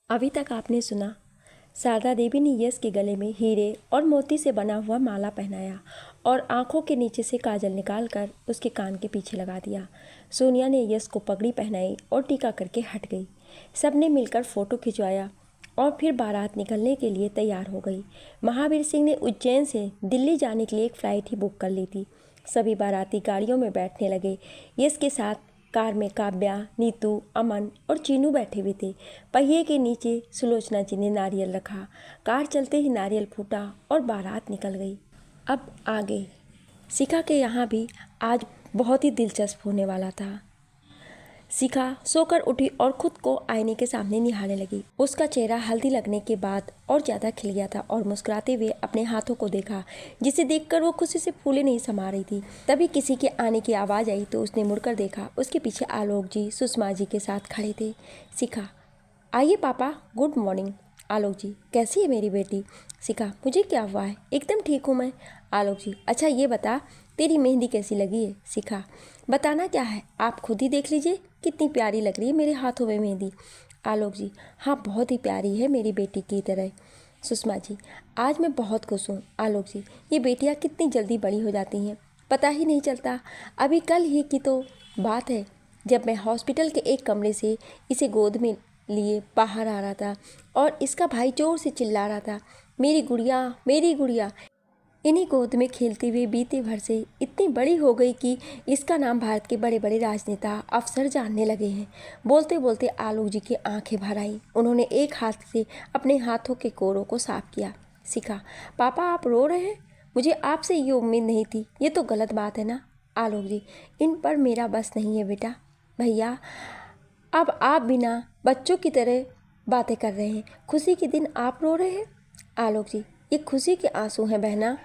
अभी तक आपने सुना, शारदा देवी ने यश के गले में हीरे और मोती से बना हुआ माला पहनाया और आंखों के नीचे से काजल निकालकर उसके कान के पीछे लगा दिया। सोनिया ने यश को पगड़ी पहनाई और टीका करके हट गई। सबने मिलकर फ़ोटो खिंचवाया और फिर बारात निकलने के लिए तैयार हो गई। महावीर सिंह ने उज्जैन से दिल्ली जाने के लिए एक फ़्लाइट ही बुक कर ली थी। सभी बाराती गाड़ियों में बैठने लगे। यश के साथ कार में काव्या, नीतू, अमन और चीनू बैठे हुए थे। पहिए के नीचे सुलोचना जी ने नारियल रखा। कार चलते ही नारियल फूटा और बारात निकल गई। अब आगे शिखा के यहाँ भी आज बहुत ही दिलचस्प होने वाला था। शिखा सोकर उठी और खुद को आईने के सामने निहारने लगी। उसका चेहरा हल्दी लगने के बाद और ज़्यादा खिल गया था और मुस्कुराते हुए अपने हाथों को देखा, जिसे देखकर वो खुशी से फूले नहीं समा रही थी। तभी किसी के आने की आवाज़ आई तो उसने मुड़कर देखा। उसके पीछे आलोक जी सुषमा जी के साथ खड़े थे। शिखा, आइए पापा, गुड मॉर्निंग। आलोक जी, कैसी है मेरी बेटी? शिखा, मुझे क्या हुआ है, एकदम ठीक हूँ मैं। आलोक जी, अच्छा ये बता, तेरी मेहंदी कैसी लगी है? शिखा, बताना क्या है, आप खुद ही देख लीजिए, कितनी प्यारी लग रही है मेरे हाथों में मेहंदी। आलोक जी, हाँ बहुत ही प्यारी है मेरी बेटी की तरह। सुषमा जी, आज मैं बहुत खुश हूँ। आलोक जी, ये बेटियाँ कितनी जल्दी बड़ी हो जाती हैं, पता ही नहीं चलता। अभी कल ही की तो बात है जब मैं हॉस्पिटल के एक कमरे से इसे गोद में लिए बाहर आ रहा था और इसका भाई जोर से चिल्ला रहा था, मेरी गुड़िया, मेरी गुड़िया। इन्हीं गोद में खेलते हुए बीते भर से इतनी बड़ी हो गई कि इसका नाम भारत के बड़े बड़े राजनेता, अफसर जानने लगे हैं। बोलते बोलते आलोक जी की आंखें भर आईं। उन्होंने एक हाथ से अपने हाथों के कोरों को साफ किया। शिखा, पापा आप रो रहे हैं? मुझे आपसे ये उम्मीद नहीं थी, ये तो गलत बात है ना। आलोक जी, इन पर मेरा बस नहीं है बेटा। भैया, अब आप बिना बच्चों की तरह बातें कर रहे हैं। खुशी के दिन आप रो रहे हैं? आलोक जी, ये खुशी के आंसू हैं बहना।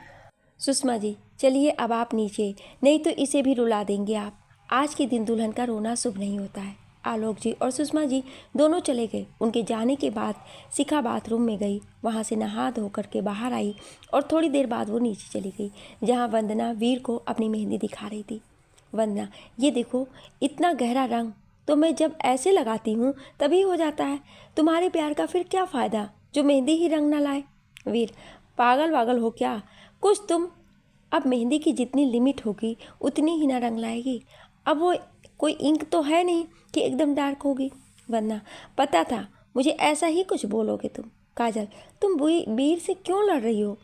सुषमा जी, चलिए अब आप नीचे, नहीं तो इसे भी रुला देंगे आप। आज के दिन दुल्हन का रोना शुभ नहीं होता है। आलोक जी और सुषमा जी दोनों चले गए। उनके जाने के बाद शिखा बाथरूम में गई, वहाँ से नहा धो करके बाहर आई और थोड़ी देर बाद वो नीचे चली गई, जहाँ वंदना वीर को अपनी मेहंदी दिखा रही थी। वंदना, ये देखो, इतना गहरा रंग तो मैं जब ऐसे लगाती हूँ तभी हो जाता है। तुम्हारे प्यार का फिर क्या फ़ायदा जो मेहंदी ही रंग ना लाए। वीर, पागल वागल हो क्या? कुछ तुम, अब मेहंदी की जितनी लिमिट होगी उतनी ही ना रंग लाएगी। अब वो कोई इंक तो है नहीं कि एकदम डार्क होगी। वरना पता था मुझे ऐसा ही कुछ बोलोगे तुम। काजल, तुम वीर से क्यों लड़ रही हो?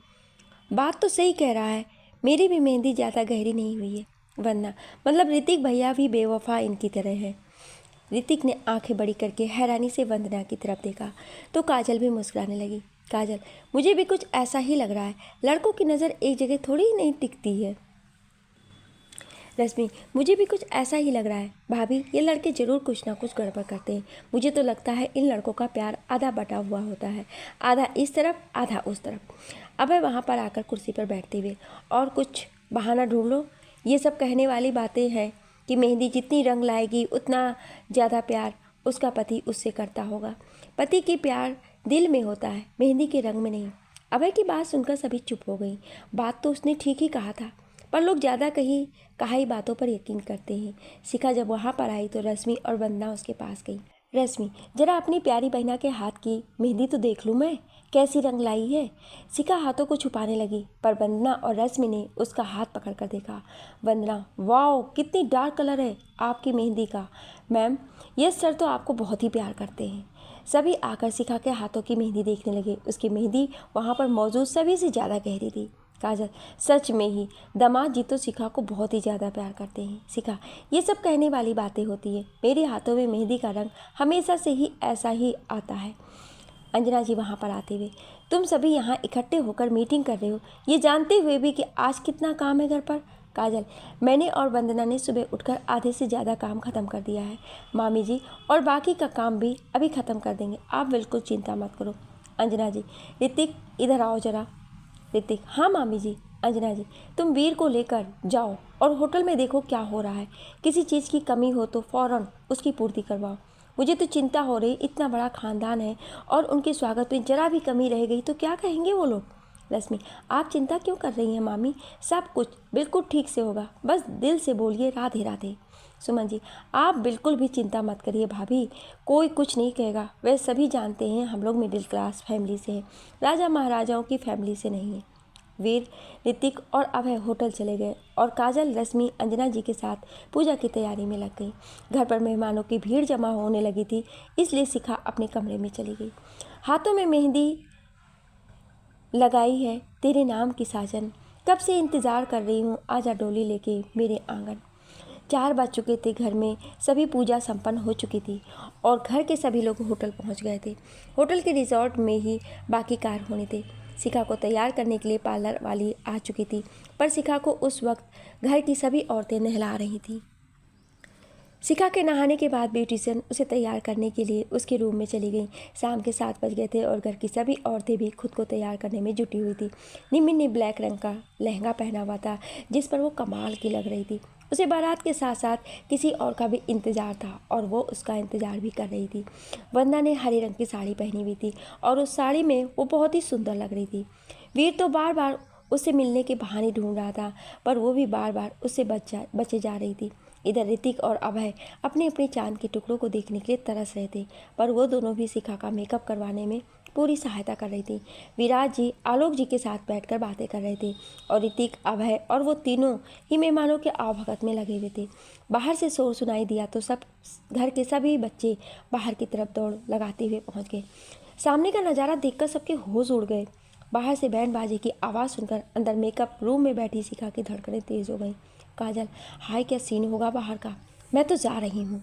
बात तो सही कह रहा है, मेरी भी मेहंदी ज़्यादा गहरी नहीं हुई है। वरना मतलब ऋतिक भैया भी बेवफा इनकी तरह है। ऋतिक ने आंखें बड़ी करके हैरानी से वंदना की तरफ देखा तो काजल भी मुस्कुराने लगी। काजल, मुझे भी कुछ ऐसा ही लग रहा है, लड़कों की नज़र एक जगह थोड़ी ही नहीं टिकती है। रश्मि, मुझे भी कुछ ऐसा ही लग रहा है। भाभी, ये लड़के ज़रूर कुछ ना कुछ गड़बड़ करते हैं। मुझे तो लगता है इन लड़कों का प्यार आधा बटा हुआ होता है, आधा इस तरफ आधा उस तरफ। अब वहाँ पर आकर कुर्सी पर बैठते हुए, और कुछ बहाना ढूंढ लो। ये सब कहने वाली बातें हैं कि मेहंदी जितनी रंग लाएगी उतना ज़्यादा प्यार उसका पति उससे करता होगा। पति की प्यार दिल में होता है, मेहंदी के रंग में नहीं। अभय की बात सुनकर सभी चुप हो गई। बात तो उसने ठीक ही कहा था, पर लोग ज़्यादा कहाई बातों पर यकीन करते हैं। शिखा जब वहाँ पर आई तो रश्मि और वंदना उसके पास गई। रश्मि, जरा अपनी प्यारी बहना के हाथ की मेहंदी तो देख लूँ मैं, कैसी रंग लाई है। शिखा हाथों को छुपाने लगी, पर वंदना और रश्मि ने उसका हाथ पकड़कर देखा। वंदना, वाओ, कितनी डार्क कलर है आपकी मेहंदी का। मैम, ये सर तो आपको बहुत ही प्यार करते हैं। सभी आकर शिखा के हाथों की मेहंदी देखने लगे। उसकी मेहंदी वहाँ पर मौजूद सभी से ज़्यादा गहरी थी। काजल, सच में ही दामाद जी तो शिखा को बहुत ही ज़्यादा प्यार करते हैं। शिखा, ये सब कहने वाली बातें होती है, मेरे हाथों में मेहंदी का रंग हमेशा से ही ऐसा ही आता है। अंजना जी वहाँ पर आते हुए, तुम सभी यहाँ इकट्ठे होकर मीटिंग कर रहे हो, ये जानते हुए भी कि आज कितना काम है घर पर। काजल, मैंने और वंदना ने सुबह उठकर आधे से ज़्यादा काम ख़त्म कर दिया है मामी जी, और बाकी का काम भी अभी ख़त्म कर देंगे, आप बिल्कुल चिंता मत करो। अंजना जी, ऋतिक इधर आओ जरा। ऋतिक, हाँ मामी जी। अंजना जी, तुम वीर को लेकर जाओ और होटल में देखो क्या हो रहा है, किसी चीज़ की कमी हो तो फ़ौरन उसकी पूर्ति करवाओ। मुझे तो चिंता हो रही, इतना बड़ा खानदान है और उनके स्वागत में जरा भी कमी रह गई तो क्या कहेंगे वो लोग। रश्मि, आप चिंता क्यों कर रही हैं मामी, सब कुछ बिल्कुल ठीक से होगा, बस दिल से बोलिए राधे राधे। सुमन जी, आप बिल्कुल भी चिंता मत करिए भाभी, कोई कुछ नहीं कहेगा। वे सभी जानते हैं हम लोग मिडिल क्लास फैमिली से हैं, राजा महाराजाओं की फैमिली से नहीं है। वीर, ऋतिक और अभय होटल चले गए और काजल, रश्मि, अंजना जी के साथ पूजा की तैयारी में लग गई। घर पर मेहमानों की भीड़ जमा होने लगी थी, इसलिए शिखा अपने कमरे में चली गई। हाथों में मेहंदी लगाई है तेरे नाम की साजन, कब से इंतज़ार कर रही हूँ, आजा डोली लेके मेरे आंगन। 4 बज चुके थे। घर में सभी पूजा संपन्न हो चुकी थी और घर के सभी लोग होटल पहुंच गए थे। होटल के रिजॉर्ट में ही बाकी कार्य होने थे। शिखा को तैयार करने के लिए पार्लर वाली आ चुकी थी, पर शिखा को उस वक्त घर की सभी औरतें नहला रही थीं। शिखा के नहाने के बाद ब्यूटिशियन उसे तैयार करने के लिए उसके रूम में चली गई। शाम के 7 बज गए थे और घर की सभी औरतें भी खुद को तैयार करने में जुटी हुई थी। निम्मी ने ब्लैक रंग का लहंगा पहना हुआ था, जिस पर वो कमाल की लग रही थी। उसे बारात के साथ साथ किसी और का भी इंतज़ार था और वो उसका इंतज़ार भी कर रही थी। वंदना ने हरे रंग की साड़ी पहनी हुई थी और उस साड़ी में वो बहुत ही सुंदर लग रही थी। वीर तो बार बार उससे मिलने के बहाने ढूंढ रहा था, पर वो भी बार बार उससे बचे जा रही थी। इधर ऋतिक और अभय अपने अपने चांद के टुकड़ों को देखने के लिए तरस रहे थे, पर वो दोनों भी शिखा का मेकअप करवाने में पूरी सहायता कर रही थी। विराज जी आलोक जी के साथ बैठकर बातें कर रहे थे और ऋतिक, अभय और वो तीनों ही मेहमानों के आवभगत में लगे हुए थे। बाहर से शोर सुनाई दिया तो सब घर के सभी बच्चे बाहर की तरफ दौड़ लगाते हुए पहुंच गए। सामने का नज़ारा देखकर सबके होश उड़ गए। बाहर से बैंड बाजे की आवाज़ सुनकर अंदर मेकअप रूम में बैठी शिखा की धड़कनें तेज़ हो गईं। काजल, हाय क्या सीन होगा बाहर का, मैं तो जा रही हूँ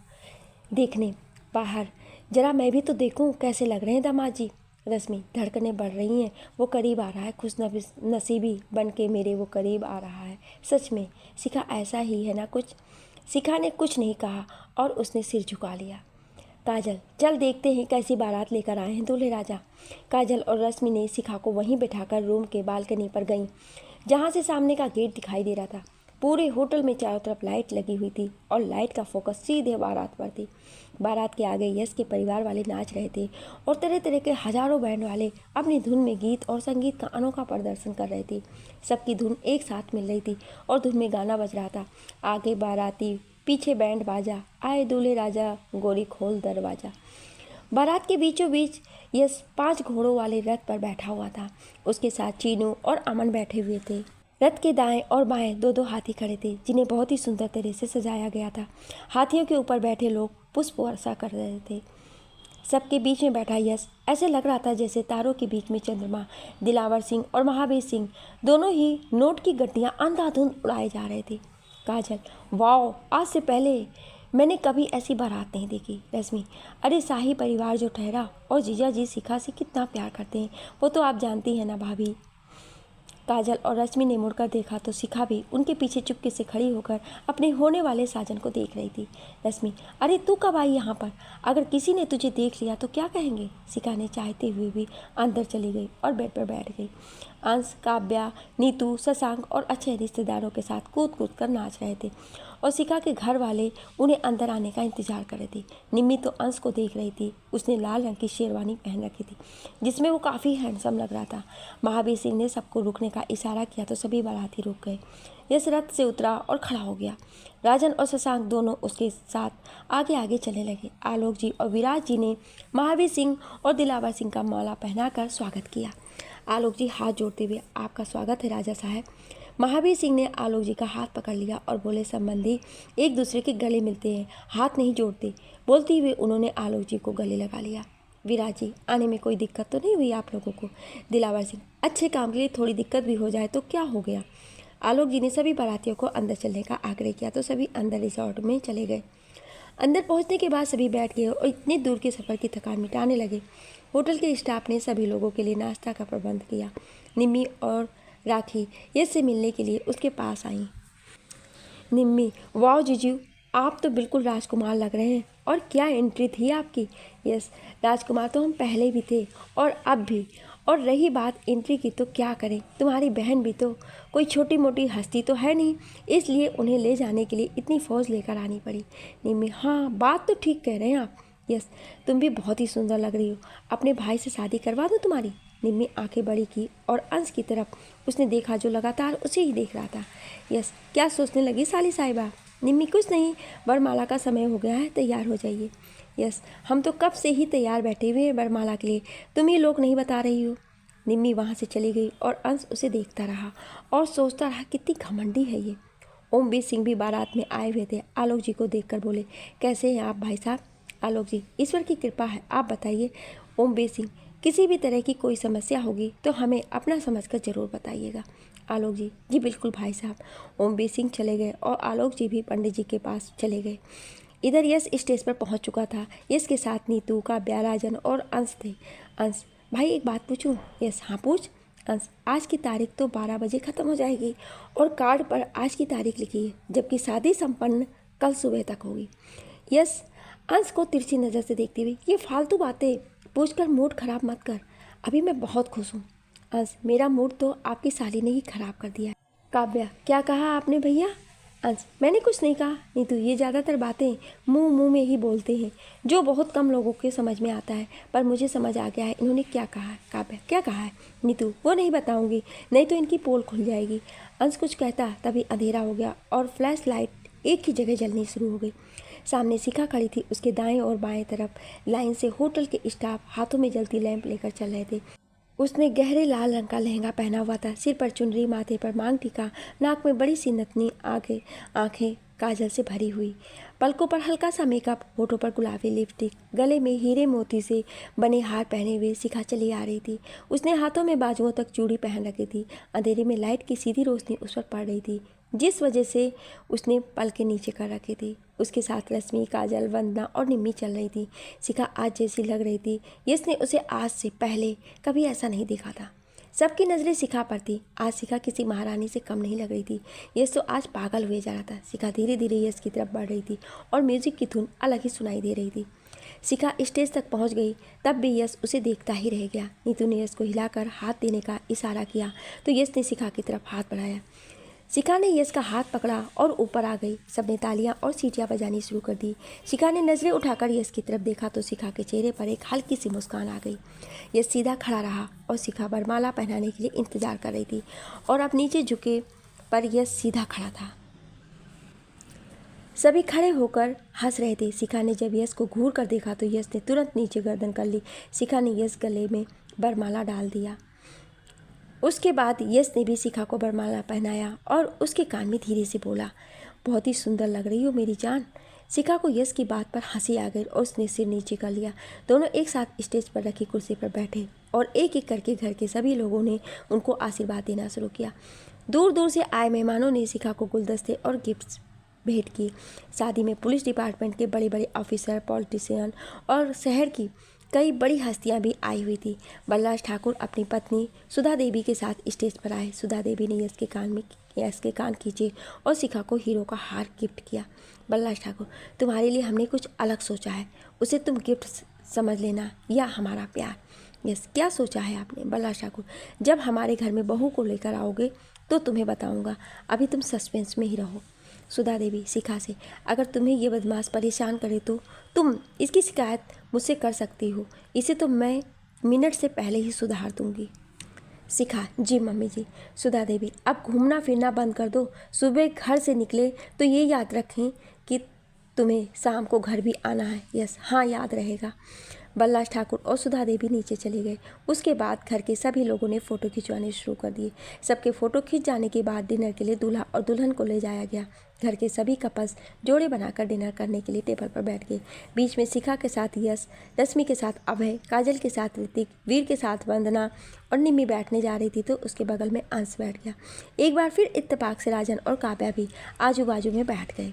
देखने बाहर, जरा मैं भी तो देखूँ कैसे लग रहे हैं दामाद जी। रश्मि, धड़कनें बढ़ रही हैं, वो करीब आ रहा है, खुश नसीबी बन के मेरे वो करीब आ रहा है। सच में शिखा, ऐसा ही है ना कुछ। शिखा ने कुछ नहीं कहा और उसने सिर झुका लिया। काजल, चल देखते हैं कैसी बारात लेकर आए हैं दूल्हे राजा। काजल और रश्मि ने शिखा को वहीं बिठाकर रूम के बालकनी पर गईं, जहाँ से सामने का गेट दिखाई दे रहा था। पूरे होटल में चारों तरफ लाइट लगी हुई थी और लाइट का फोकस सीधे बारात पर थी। बारात के आगे यश के परिवार वाले नाच रहे थे और तरह तरह के हजारों बैंड वाले अपनी धुन में गीत और संगीत का अनोखा प्रदर्शन कर रहे थे। सबकी धुन एक साथ मिल रही थी और धुन में गाना बज रहा था। आगे बाराती, पीछे बैंड बाजा, आए दूल्हे राजा, गोरी खोल दरवाजा। बारात के बीचों बीच यश 5 घोड़ों वाले रथ पर बैठा हुआ था। उसके साथ चीनू और अमन बैठे हुए थे। रथ के दाएं और बाएं 2-2 हाथी खड़े थे, जिन्हें बहुत ही सुंदर तरह से सजाया गया था। हाथियों के ऊपर बैठे लोग पुष्प वर्षा कर रहे थे। सबके बीच में बैठा यश ऐसे लग रहा था जैसे तारों के बीच में चंद्रमा। दिलावर सिंह और महावीर सिंह दोनों ही नोट की गड्डियां अंधाधुंध उड़ाए जा रहे थे। काजल, वाओ, आज से पहले मैंने कभी ऐसी बारात नहीं देखी। रश्मि, अरे शाही परिवार जो ठहरा और जीजा जी शिखा से कितना प्यार करते हैं, वो तो आप जानती हैं ना भाभी। काजल और रश्मि ने मुड़कर देखा तो शिखा भी उनके पीछे चुपके से खड़ी होकर अपने होने वाले साजन को देख रही थी। रश्मि, अरे तू कब आई यहाँ पर, अगर किसी ने तुझे देख लिया तो क्या कहेंगे। शिखा ने चाहते हुए भी अंदर चली गई और बेड पर बैठ गई। अंश, काव्या, नीतू, शशांक और अच्छे रिश्तेदारों के साथ कूद कूद कर नाच रहे थे और शिखा के घर वाले उन्हें अंदर आने का इंतजार कर रहे थे। निम्मी तो अंश को देख रही थी। उसने लाल रंग की शेरवानी पहन रखी थी, जिसमें वो काफ़ी हैंडसम लग रहा था। महावीर सिंह ने सबको रुकने का इशारा किया तो सभी बाराती रुक गए। यश रथ से उतरा और खड़ा हो गया। राजन और शशांक दोनों उसके साथ आगे आगे चलने लगे। आलोक जी और विराज जी ने महावीर सिंह और दिलावर सिंह का माला पहनाकर स्वागत किया। आलोक जी हाथ जोड़ते हुए, आपका स्वागत है राजा साहब। महावीर सिंह ने आलोक जी का हाथ पकड़ लिया और बोले, संबंधी एक दूसरे के गले मिलते हैं, हाथ नहीं जोड़ते। बोलते हुए उन्होंने आलोक जी को गले लगा लिया। विराज जी, आने में कोई दिक्कत तो नहीं हुई आप लोगों को। दिलावर सिंह, अच्छे काम के लिए थोड़ी दिक्कत भी हो जाए तो क्या हो गया। आलोक जी ने सभी बारातियों को अंदर चलने का आग्रह किया तो सभी अंदर रिसॉर्ट में चले गए। अंदर पहुंचने के बाद सभी बैठ गए और इतनी दूर के सफ़र की थकान मिटाने लगे। होटल के स्टाफ ने सभी लोगों के लिए नाश्ता का प्रबंध किया। निम्मी और राखी यश से मिलने के लिए उसके पास आईं। निम्मी, वाह जीजू, आप तो बिल्कुल राजकुमार लग रहे हैं और क्या एंट्री थी आपकी। यस, राजकुमार तो हम पहले भी थे और अब भी। और रही बात एंट्री की तो क्या करें, तुम्हारी बहन भी तो कोई छोटी मोटी हस्ती तो है नहीं, इसलिए उन्हें ले जाने के लिए इतनी फौज लेकर आनी पड़ी। निम्मी, हाँ बात तो ठीक कह रहे हैं आप। यस, तुम भी बहुत ही सुंदर लग रही हो, अपने भाई से शादी करवा दो तुम्हारी। निम्मी आंखें बड़ी की और अंश की तरफ उसने देखा जो लगातार उसे ही देख रहा था। यस, क्या सोचने लगी साली साहिबा। निम्मी कुछ नहीं, वरमाला का समय हो गया है, तैयार हो जाइए। यस, हम तो कब से ही तैयार बैठे हुए हैं वरमाला के लिए, तुम ही लोग नहीं बता रही हो। निम्मी वहाँ से चली गई और अंश उसे देखता रहा और सोचता रहा कितनी घमंडी है ये। ओमवीर सिंह भी बारात में आए हुए थे। आलोक जी को देखकर बोले, कैसे हैं आप भाई साहब? आलोक जी, ईश्वर की कृपा है, आप बताइए। ओमवीर सिंह, किसी भी तरह की कोई समस्या होगी तो हमें अपना समझकर ज़रूर बताइएगा। आलोक जी, जी बिल्कुल भाई साहब। ओमवीर सिंह चले गए और आलोक जी भी पंडित जी के पास चले गए। इधर यश स्टेज पर पहुंच चुका था। यश के साथ नीतू, काव्या, राजन और अंश थे। अंश, भाई एक बात पूछूं? यश, हाँ पूछ। अंश, आज की तारीख तो 12 बजे ख़त्म हो जाएगी और कार्ड पर आज की तारीख लिखी है, जबकि शादी संपन्न कल सुबह तक होगी। यश अंश को तिरछी नज़र से देखती हुई, ये फालतू बातें पूछकर मूड खराब मत कर, अभी मैं बहुत खुश हूँ। अंश, मेरा मूड तो आपकी साली ने ही खराब कर दिया है। काव्या, क्या कहा आपने भैया? अंश, मैंने कुछ नहीं कहा। नीतू, ये ज़्यादातर बातें मुंह में ही बोलते हैं, जो बहुत कम लोगों के समझ में आता है, पर मुझे समझ आ गया है इन्होंने क्या कहा है। काव्या, क्या कहा है? नीतू, वो नहीं बताऊंगी, नहीं तो इनकी पोल खुल जाएगी। अंश कुछ कहता तभी अंधेरा हो गया और फ्लैश लाइट एक ही जगह जलनी शुरू हो गई। सामने शिखा खड़ी थी, उसके दाएं और बाएं तरफ लाइन से होटल के स्टाफ हाथों में जलती लैंप लेकर चल रहे थे। उसने गहरे लाल रंग का लहंगा पहना हुआ था, सिर पर चुनरी, माथे पर मांग टीका, नाक में बड़ी सी नथनी, आगे आंखें काजल से भरी हुई, पलकों पर हल्का सा मेकअप, होठों पर गुलाबी लिपस्टिक, गले में हीरे मोती से बने हार पहने हुए शिखा चली आ रही थी। उसने हाथों में बाजुओं तक चूड़ी पहन रखी थी। अंधेरे में लाइट की सीधी रोशनी उस पर पड़ रही थी, जिस वजह से उसने पल के नीचे कर रखी थी। उसके साथ रश्मि, काजल, वंदना और निम्मी चल रही थी। शिखा आज जैसी लग रही थी, यश उसे आज से पहले कभी ऐसा नहीं देखा था। सबकी नज़रें शिखा पर थी। आज शिखा किसी महारानी से कम नहीं लग रही थी। यश तो आज पागल हुए जा रहा था। शिखा धीरे धीरे यश की तरफ बढ़ रही थी और म्यूजिक की धुन अलग ही सुनाई दे रही थी। शिखा स्टेज तक पहुंच गई, तब भी यश उसे देखता ही रह गया। नीतू ने यश को हिलाकर हाथ देने का इशारा किया तो यश ने शिखा की तरफ हाथ बढ़ाया। शिखा ने यश का हाथ पकड़ा और ऊपर आ गई। सबने तालियां और सीटियां बजानी शुरू कर दी। शिखा ने नज़रें उठाकर यश की तरफ देखा तो शिखा के चेहरे पर एक हल्की सी मुस्कान आ गई। यश सीधा खड़ा रहा और शिखा वरमाला पहनाने के लिए इंतजार कर रही थी और अब नीचे झुके पर यश सीधा खड़ा था। सभी खड़े होकर हंस रहे थे। शिखा ने जब यश को घूर कर देखा तो यश ने तुरंत नीचे गर्दन कर ली। शिखा ने यश गले में वरमाला डाल दिया। उसके बाद यश ने भी शिखा को वरमाला पहनाया और उसके कान में धीरे से बोला, बहुत ही सुंदर लग रही हो मेरी जान। शिखा को यश की बात पर हंसी आ गई और उसने सिर नीचे कर लिया। दोनों एक साथ स्टेज पर रखी कुर्सी पर बैठे और एक एक करके घर के सभी लोगों ने उनको आशीर्वाद देना शुरू किया। दूर दूर से आए मेहमानों ने शिखा को गुलदस्ते और गिफ्ट्स भेंट की। शादी में पुलिस डिपार्टमेंट के बड़े बड़े ऑफिसर, पॉलिटिशियन और शहर की कई बड़ी हस्तियां भी आई हुई थी। बलराज ठाकुर अपनी पत्नी सुधा देवी के साथ स्टेज पर आए। सुधा देवी ने यश के कान खींचे और शिखा को हीरो का हार गिफ्ट किया। बलराज ठाकुर, तुम्हारे लिए हमने कुछ अलग सोचा है, उसे तुम गिफ्ट समझ लेना या हमारा प्यार। यस, क्या सोचा है आपने? बलराज ठाकुर, जब हमारे घर में बहू को लेकर आओगे तो तुम्हें बताऊंगा, अभी तुम सस्पेंस में ही रहो। सुधा देवी शिखा से, अगर तुम्हें ये बदमाश परेशान करे तो तुम इसकी शिकायत मुझसे कर सकती हो, इसे तो मैं मिनट से पहले ही सुधार दूंगी। शिखा, जी मम्मी जी। सुधा देवी, अब घूमना फिरना बंद कर दो, सुबह घर से निकले तो ये याद रखें कि तुम्हें शाम को घर भी आना है। यस, हाँ याद रहेगा। बलराज ठाकुर और सुधा देवी नीचे चले गए। उसके बाद घर के सभी लोगों ने फ़ोटो खिंचवाने शुरू कर दिए। सबके फ़ोटो खिंच जाने के बाद डिनर के लिए दूल्हा और दुल्हन को ले जाया गया। घर के सभी कपल्स जोड़े बनाकर डिनर करने के लिए टेबल पर बैठ गए। बीच में शिखा के साथ यश, रश्मि के साथ अभय, काजल के साथ ऋतिक, वीर के साथ वंदना और निम्मी बैठने जा रही थी तो उसके बगल में अंश बैठ गया। एक बार फिर इत्तेफाक से राजन और काव्या भी आजू बाजू में बैठ गए।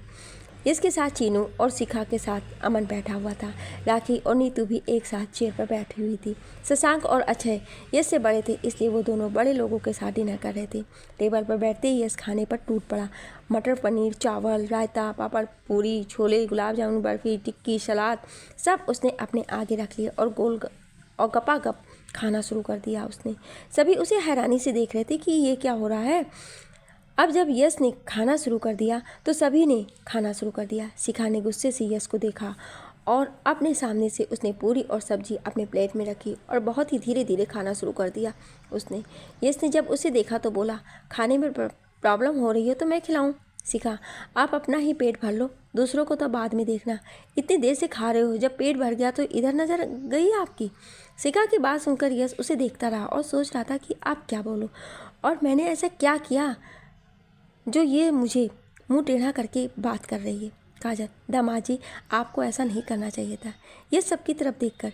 इसके साथ चीनू और शिखा के साथ अमन बैठा हुआ था। राखी और नीतू भी एक साथ चेयर पर बैठी हुई थी। शशांक और अक्षय यश से बड़े थे, इसलिए वो दोनों बड़े लोगों के साथ डिनर कर रहे थे। टेबल पर बैठते ही यश खाने पर टूट पड़ा। मटर पनीर, चावल, रायता, पापड़, पूरी, छोले, गुलाब जामुन, बर्फ़ी, टिक्की, सलाद सब उसने अपने आगे रख लिए और गपागप खाना शुरू कर दिया उसने। सभी उसे हैरानी से देख रहे थे कि ये क्या हो रहा है। अब जब यश ने खाना शुरू कर दिया तो सभी ने खाना शुरू कर दिया। शिखा ने गुस्से से यश को देखा और अपने सामने से उसने पूरी और सब्जी अपने प्लेट में रखी और बहुत ही धीरे धीरे खाना शुरू कर दिया उसने। यश ने जब उसे देखा तो बोला, खाने में प्रॉब्लम हो रही है तो मैं खिलाऊं? शिखा, आप अपना ही पेट भर लो, दूसरों को तो बाद में देखना। इतनी देर से खा रहे हो, जब पेट भर गया तो इधर नजर गई आपकी। शिखा की बात सुनकर यश उसे देखता रहा और सोच रहा था कि आप क्या बोलो, और मैंने ऐसा क्या किया जो ये मुझे मुंह टेढ़ा करके बात कर रही है। काजल, दामाद जी, आपको ऐसा नहीं करना चाहिए था। ये सबकी तरफ देखकर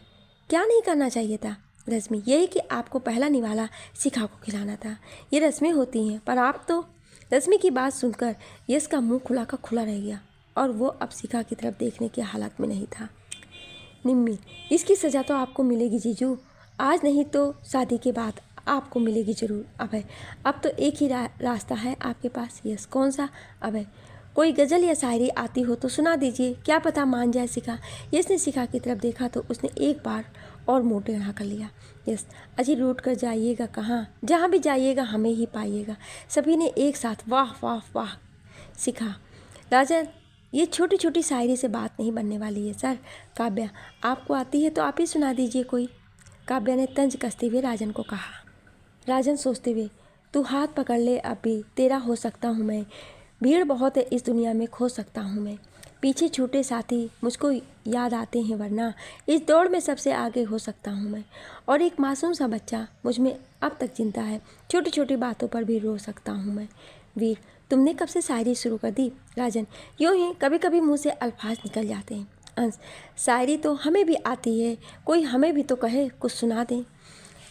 क्या नहीं करना चाहिए था? रश्मि, यही कि आपको पहला निवाला शिखा को खिलाना था। ये रस्में होती हैं, पर आप तो। रश्मि की बात सुनकर यश का मुंह खुला का खुला रह गया और वो अब शिखा की तरफ देखने की हालत में नहीं था। निम्मी, इसकी सज़ा तो आपको मिलेगी जीजू, आज नहीं तो शादी के बाद आपको मिलेगी जरूर। अभय, अब तो एक ही रास्ता है आपके पास। यस, कौन सा? अभय, कोई गज़ल या शायरी आती हो तो सुना दीजिए, क्या पता मान जाए शिखा। यस ने शिखा की तरफ देखा तो उसने एक बार और मुँह टेढ़ा कर लिया। यस, अजी रूठ कर जाइएगा कहाँ, जहाँ भी जाइएगा हमें ही पाइएगा। सभी ने एक साथ वाह वाह वाह। शिखा, राजा, ये छोटी छोटी शायरी से बात नहीं बनने वाली है सर। काव्या, आपको आती है तो आप ही सुना दीजिए कोई। काव्या ने तंज कसते हुए राजन को कहा। राजन सोचते हुए, तू हाथ पकड़ ले, अभी तेरा हो सकता हूँ मैं, भीड़ बहुत है इस दुनिया में, खो सकता हूँ मैं, पीछे छूटे साथी मुझको याद आते हैं, वरना इस दौड़ में सबसे आगे हो सकता हूँ मैं, और एक मासूम सा बच्चा मुझ में अब तक जिंदा है, छोटी छोटी बातों पर भी रो सकता हूँ मैं। वीर, तुमने कब से शायरी शुरू कर दी? राजन, यूँ ही कभी कभी मुँह से अल्फाज निकल जाते हैं। अंश, शायरी तो हमें भी आती है, कोई हमें भी तो कहे, कुछ सुना दें।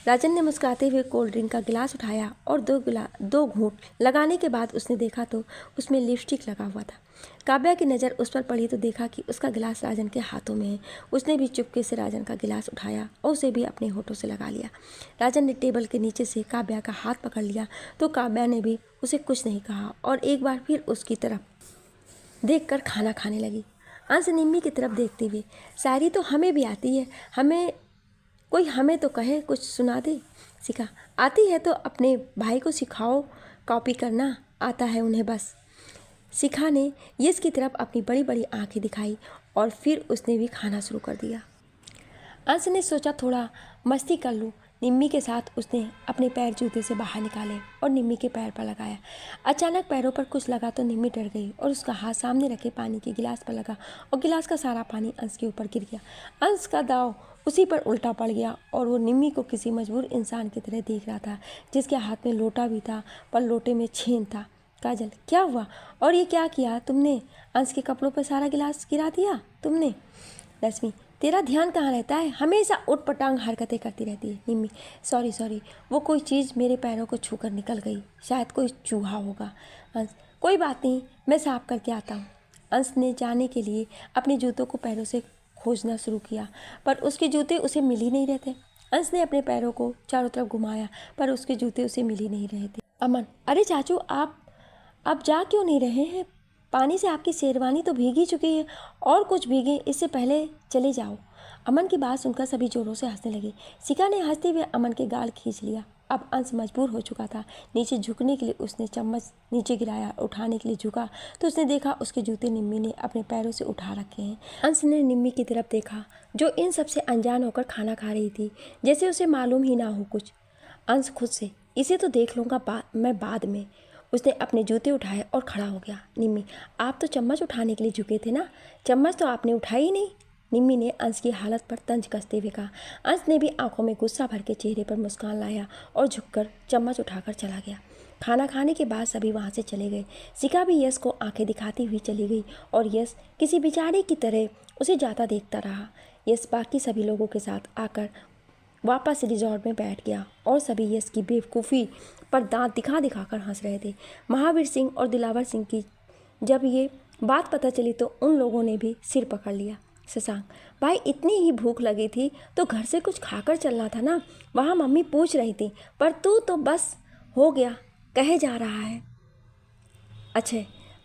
राजन ने मुस्कुराते हुए कोल्ड ड्रिंक का गिलास उठाया और दो घूंट लगाने के बाद उसने देखा तो उसमें लिपस्टिक लगा हुआ था। काव्या की नज़र उस पर पड़ी तो देखा कि उसका गिलास राजन के हाथों में है। उसने भी चुपके से राजन का गिलास उठाया और उसे भी अपने होठों से लगा लिया। राजन ने टेबल के नीचे से काव्या का हाथ पकड़ लिया तो काव्या ने भी उसे कुछ नहीं कहा और एक बार फिर उसकी तरफ देखकर खाना खाने लगी। अंश निम्मी की तरफ देखते हुए, शायरी तो हमें भी आती है, कोई हमें तो कहे, कुछ सुना दे। शिखा, आती है तो अपने भाई को सिखाओ, कॉपी करना आता है उन्हें बस। शिखा ने यश की तरफ अपनी बड़ी बड़ी आंखें दिखाई और फिर उसने भी खाना शुरू कर दिया। अंश ने सोचा थोड़ा मस्ती कर लूँ। निम्मी के साथ उसने अपने पैर जूते से बाहर निकाले और निम्मी के पैर पर लगाया। अचानक पैरों पर कुछ लगा तो निम्मी डर गई और उसका हाथ सामने रखे पानी के गिलास पर लगा और गिलास का सारा पानी अंश के ऊपर गिर गया। अंश का दाव उसी पर उल्टा पड़ गया और वो निम्मी को किसी मजबूर इंसान की तरह देख रहा था जिसके हाथ में लोटा भी था पर लोटे में छेन था। काजल, क्या हुआ और ये क्या किया तुमने? अंश के कपड़ों पर सारा गिलास गिरा दिया तुमने। रश्मि, तेरा ध्यान कहाँ रहता है, हमेशा उटपटांग हरकतें करती रहती है। निम्मी, सॉरी, वो कोई चीज़ मेरे पैरों को छूकर निकल गई, शायद कोई चूहा होगा। अंश, कोई बात नहीं, मैं साफ करके आता हूँ। अंश ने जाने के लिए अपने जूतों को पैरों से खोजना शुरू किया पर उसके जूते उसे मिल ही नहीं रहे थे। अंश ने अपने पैरों को चारों तरफ घुमाया पर उसके जूते उसे मिल ही नहीं रहे थे। अमन, अरे चाचू, आप जा क्यों नहीं रहे हैं? पानी से आपकी शेरवानी तो भीग ही चुकी है और कुछ भीगे, इससे पहले चले जाओ। अमन की बात सुनकर सभी जोरों से हंसने लगे। शिखा ने हंसते हुए अमन के गाल खींच लिया। अब अंश मजबूर हो चुका था नीचे झुकने के लिए। उसने चम्मच नीचे गिराया, उठाने के लिए झुका तो उसने देखा उसके जूते निम्मी ने अपने पैरों से उठा रखे हैं। अंश ने निम्मी की तरफ देखा जो इन सबसे अनजान होकर खाना खा रही थी, जैसे उसे मालूम ही ना हो कुछ। अंश खुद से, इसे तो देख लूँगा मैं बाद में। उसने अपने जूते उठाए और खड़ा हो गया। निम्मी, आप तो चम्मच उठाने के लिए झुके थे ना, चम्मच तो आपने उठाई ही नहीं। निम्मी ने अंश की हालत पर तंज कसते हुए कहा। अंश ने भी आंखों में गुस्सा भर के चेहरे पर मुस्कान लाया और झुककर चम्मच उठाकर चला गया। खाना खाने के बाद सभी वहाँ से चले गए। शिखा भी यश को आंखें दिखाती हुई चली गई और यश किसी बेचारे की तरह उसे जाता देखता रहा। यश बाकी सभी लोगों के साथ आकर वापस रिजॉर्ट में बैठ गया और सभी यश की बेवकूफ़ी पर दांत दिखा दिखाकर हंस रहे थे। महावीर सिंह और दिलावर सिंह की जब ये बात पता चली तो उन लोगों ने भी सिर पकड़ लिया। शशांक, भाई इतनी ही भूख लगी थी तो घर से कुछ खाकर चलना था ना, वहाँ मम्मी पूछ रही थी, पर तू तो बस हो गया कहे जा रहा है। अच्छा,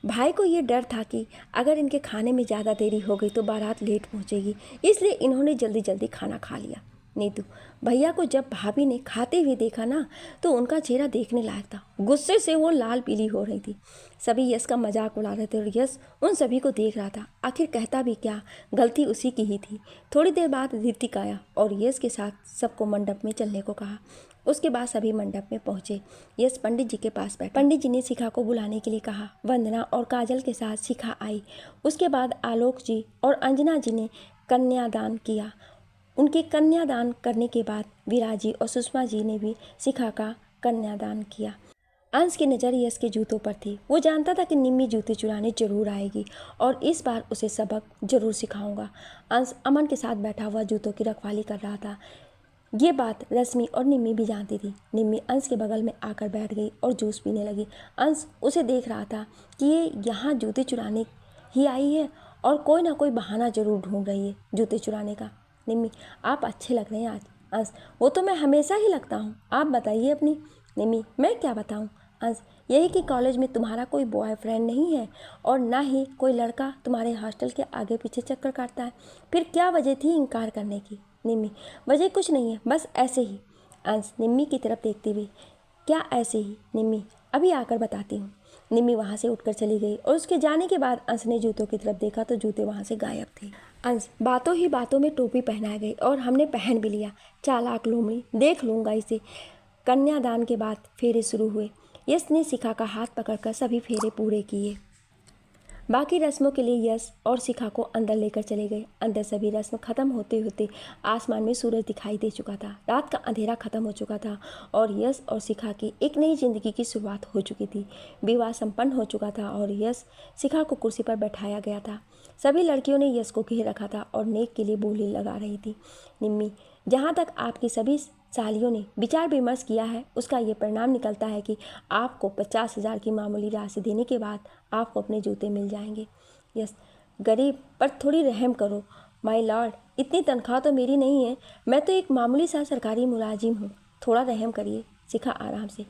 भाई को ये डर था कि अगर इनके खाने में ज़्यादा देरी हो गई तो बारात लेट पहुँचेगी, इसलिए इन्होंने जल्दी जल्दी खाना खा लिया। नीतू, भैया को जब भाभी ने खाते हुए देखा ना तो उनका चेहरा देखने लायक था। गुस्से से वो लाल पीली हो रही थी। सभी यश का मजाक उड़ा रहे थे और यश उन सभी को देख रहा था। आखिर कहता भी क्या, गलती उसी की ही थी। थोड़ी देर बाद ऋतिक आया और यश के साथ सबको मंडप में चलने को कहा। उसके बाद सभी मंडप में पहुंचे। यश पंडित जी के पास बैठा। पंडित जी ने शिखा को बुलाने के लिए कहा। वंदना और काजल के साथ शिखा आई। उसके बाद आलोक जी और अंजना जी ने कन्यादान किया। उनके कन्यादान करने के बाद विराज जी और सुषमा जी ने भी शिखा का कन्यादान किया। अंश की नज़र यश के जूतों पर थी। वो जानता था कि निम्मी जूते चुराने जरूर आएगी और इस बार उसे सबक जरूर सिखाऊंगा। अंश अमन के साथ बैठा हुआ जूतों की रखवाली कर रहा था। ये बात रश्मि और निम्मी भी जानती थी। निम्मी अंश के बगल में आकर बैठ गई और जूस पीने लगी। अंश उसे देख रहा था कि ये यहाँ जूते चुराने ही आई है और कोई ना कोई बहाना जरूर ढूंढ रही है जूते चुराने का। निम्मी, आप अच्छे लग रहे हैं आज। अंश, वो तो मैं हमेशा ही लगता हूँ, आप बताइए अपनी। निम्मी, मैं क्या बताऊँ। अंश, यही कि कॉलेज में तुम्हारा कोई बॉयफ्रेंड नहीं है और ना ही कोई लड़का तुम्हारे हॉस्टल के आगे पीछे चक्कर काटता है। फिर क्या वजह थी इनकार करने की। निम्मी, वजह कुछ नहीं है, बस ऐसे ही। अंश निम्मी की तरफ देखते हुए, क्या ऐसे ही। निम्मी, अभी आकर बताती हूँ। निम्मी वहाँ से उठकर चली गई और उसके जाने के बाद अंश ने जूतों की तरफ देखा तो जूते वहाँ से गायब थे। अंश, बातों ही बातों में टोपी पहनाई गई और हमने पहन भी लिया। चालाक लोमड़ी, देख लूँगा इसे। कन्यादान के बाद फेरे शुरू हुए। यश ने शिखा का हाथ पकड़कर सभी फेरे पूरे किए। बाकी रस्मों के लिए यश और शिखा को अंदर लेकर चले गए। अंदर सभी रस्म खत्म होते होते आसमान में सूरज दिखाई दे चुका था। रात का अंधेरा खत्म हो चुका था और यश और शिखा की एक नई जिंदगी की शुरुआत हो चुकी थी। विवाह संपन्न हो चुका था और यश शिखा को कुर्सी पर बैठाया गया था। सभी लड़कियों ने यश को घेर रखा था और नेक के लिए बोली लगा रही थी। निम्मी, जहाँ तक आपकी सभी सालियों ने विचार विमर्श किया है उसका ये परिणाम निकलता है कि आपको 50,000 की मामूली राशि देने के बाद आपको अपने जूते मिल जाएंगे। यस, गरीब पर थोड़ी रहम करो माय लॉर्ड, इतनी तनख्वाह तो मेरी नहीं है, मैं तो एक मामूली सा सरकारी मुलाजिम हूँ, थोड़ा रहम करिए। शिखा आराम से,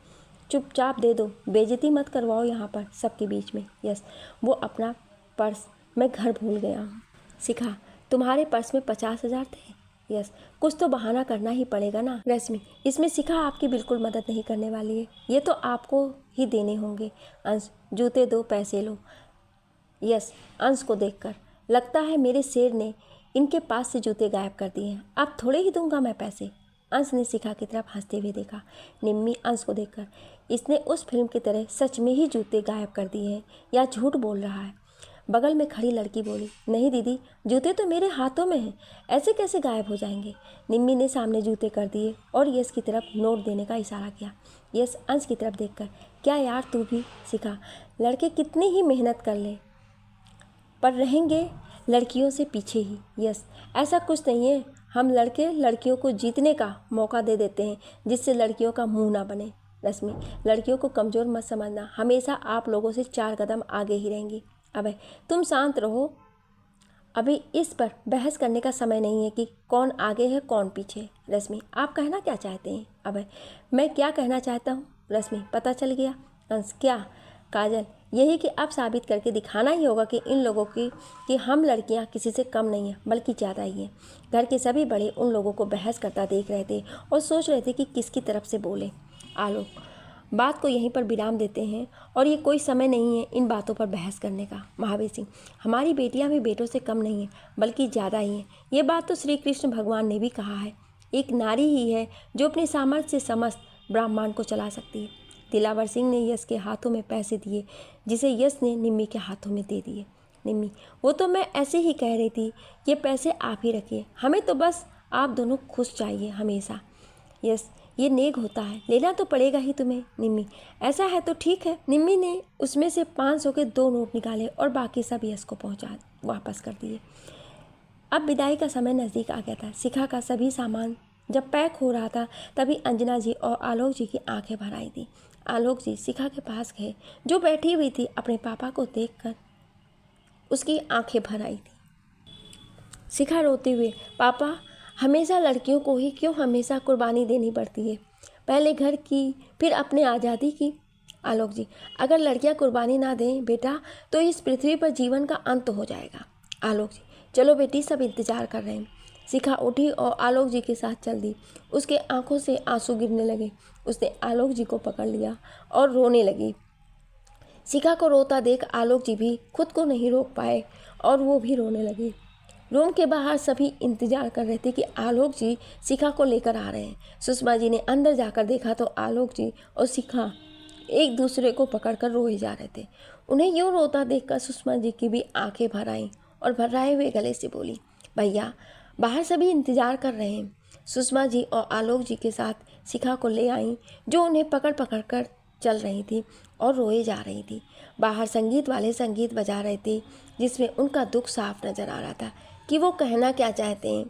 चुपचाप दे दो, बेइज्जती मत करवाओ यहाँ पर सबके बीच में। यस, वो अपना पर्स मैं घर भूल गया हूँ। शिखा, तुम्हारे पर्स में 50,000 थे। यस, कुछ तो बहाना करना ही पड़ेगा ना। रश्मि, इसमें शिखा आपकी बिल्कुल मदद नहीं करने वाली है, ये तो आपको ही देने होंगे। अंश, जूते दो, पैसे लो। यस, अंश को देखकर, लगता है मेरे शेर ने इनके पास से जूते गायब कर दिए हैं, अब थोड़े ही दूंगा मैं पैसे। अंश ने शिखा की तरफ हंसते हुए देखा। निम्मी अंश को देखकर, इसने उस फिल्म की तरह सच में ही जूते गायब कर दिए हैं या झूठ बोल रहा है। बगल में खड़ी लड़की बोली, नहीं दीदी, जूते तो मेरे हाथों में हैं, ऐसे कैसे गायब हो जाएंगे। निम्मी ने सामने जूते कर दिए और यश की तरफ नोट देने का इशारा किया। यश अंश की तरफ देखकर, क्या यार तू भी। शिखा, लड़के कितनी ही मेहनत कर ले पर रहेंगे लड़कियों से पीछे ही। यस, ऐसा कुछ नहीं है, हम लड़के लड़कियों को जीतने का मौका दे देते हैं जिससे लड़कियों का मुंह ना बने। रश्मि, लड़कियों को कमज़ोर मत समझना, हमेशा आप लोगों से 4 कदम आगे ही रहेंगी। अबे तुम शांत रहो, अभी इस पर बहस करने का समय नहीं है कि कौन आगे है कौन पीछे। रश्मि, आप कहना क्या चाहते हैं। अबे मैं क्या कहना चाहता हूँ। रश्मि, पता चल गया। अंश, क्या। काजल, यही कि अब साबित करके दिखाना ही होगा कि इन लोगों की कि हम लड़कियां किसी से कम नहीं हैं बल्कि ज़्यादा ही हैं। घर के सभी बड़े उन लोगों को बहस करता देख रहे थे और सोच रहे थे कि किसकी तरफ से बोले। आलोक, बात को यहीं पर विराम देते हैं और ये कोई समय नहीं है इन बातों पर बहस करने का। महावीर सिंह, हमारी बेटियां भी बेटों से कम नहीं हैं बल्कि ज़्यादा ही हैं। ये बात तो श्री कृष्ण भगवान ने भी कहा है, एक नारी ही है जो अपने सामर्थ्य से समस्त ब्रह्मांड को चला सकती है। दिलावर सिंह ने यश के हाथों में पैसे दिए जिसे यश ने निम्मी के हाथों में दे दिए। निम्मी, वो तो मैं ऐसे ही कह रही थी, ये पैसे आप ही रखिए, हमें तो बस आप दोनों खुश चाहिए हमेशा। यस, ये नेक होता है, लेना तो पड़ेगा ही तुम्हें। निम्मी, ऐसा है तो ठीक है। निम्मी ने उसमें से 500 के 2 नोट निकाले और बाकी सब यश को वापस कर दिए। अब विदाई का समय नज़दीक आ गया था। शिखा का सभी सामान जब पैक हो रहा था तभी अंजना जी और आलोक जी की आंखें भर आई थी। आलोक जी शिखा के पास गए जो बैठी हुई थी। अपने पापा को देखकर उसकी आंखें भर आई थी। शिखा रोते हुए, पापा, हमेशा लड़कियों को ही क्यों हमेशा कुर्बानी देनी पड़ती है, पहले घर की फिर अपने आज़ादी की। आलोक जी, अगर लड़कियां कुर्बानी ना दें बेटा तो इस पृथ्वी पर जीवन का अंत हो जाएगा। आलोक जी, चलो बेटी, सब इंतज़ार कर रहे हैं। शिखा उठी और आलोक जी के साथ चल दी। उसके आंखों से आंसू गिरने लगे। उसने आलोक जी को पकड़ लिया और रोने लगी। शिखा को रोता देख आलोक जी भी खुद को नहीं रोक पाए और वो भी रोने लगे। रूम के बाहर सभी इंतजार कर रहे थे कि आलोक जी शिखा को लेकर आ रहे हैं। सुषमा जी ने अंदर जाकर देखा तो आलोक जी और शिखा एक दूसरे को पकड़कर रोए जा रहे थे। उन्हें यूँ रोता देखकर सुषमा जी की भी आंखें भर आईं और भर्राए हुए गले से बोली, भैया बाहर सभी इंतजार कर रहे हैं। सुषमा जी और आलोक जी के साथ शिखा को ले आईं, जो उन्हें पकड़ पकड़ कर चल रही थी और रोए जा रही थी। बाहर संगीत वाले संगीत बजा रहे थे, जिसमें उनका दुख साफ नजर आ रहा था कि वो कहना क्या चाहते हैं।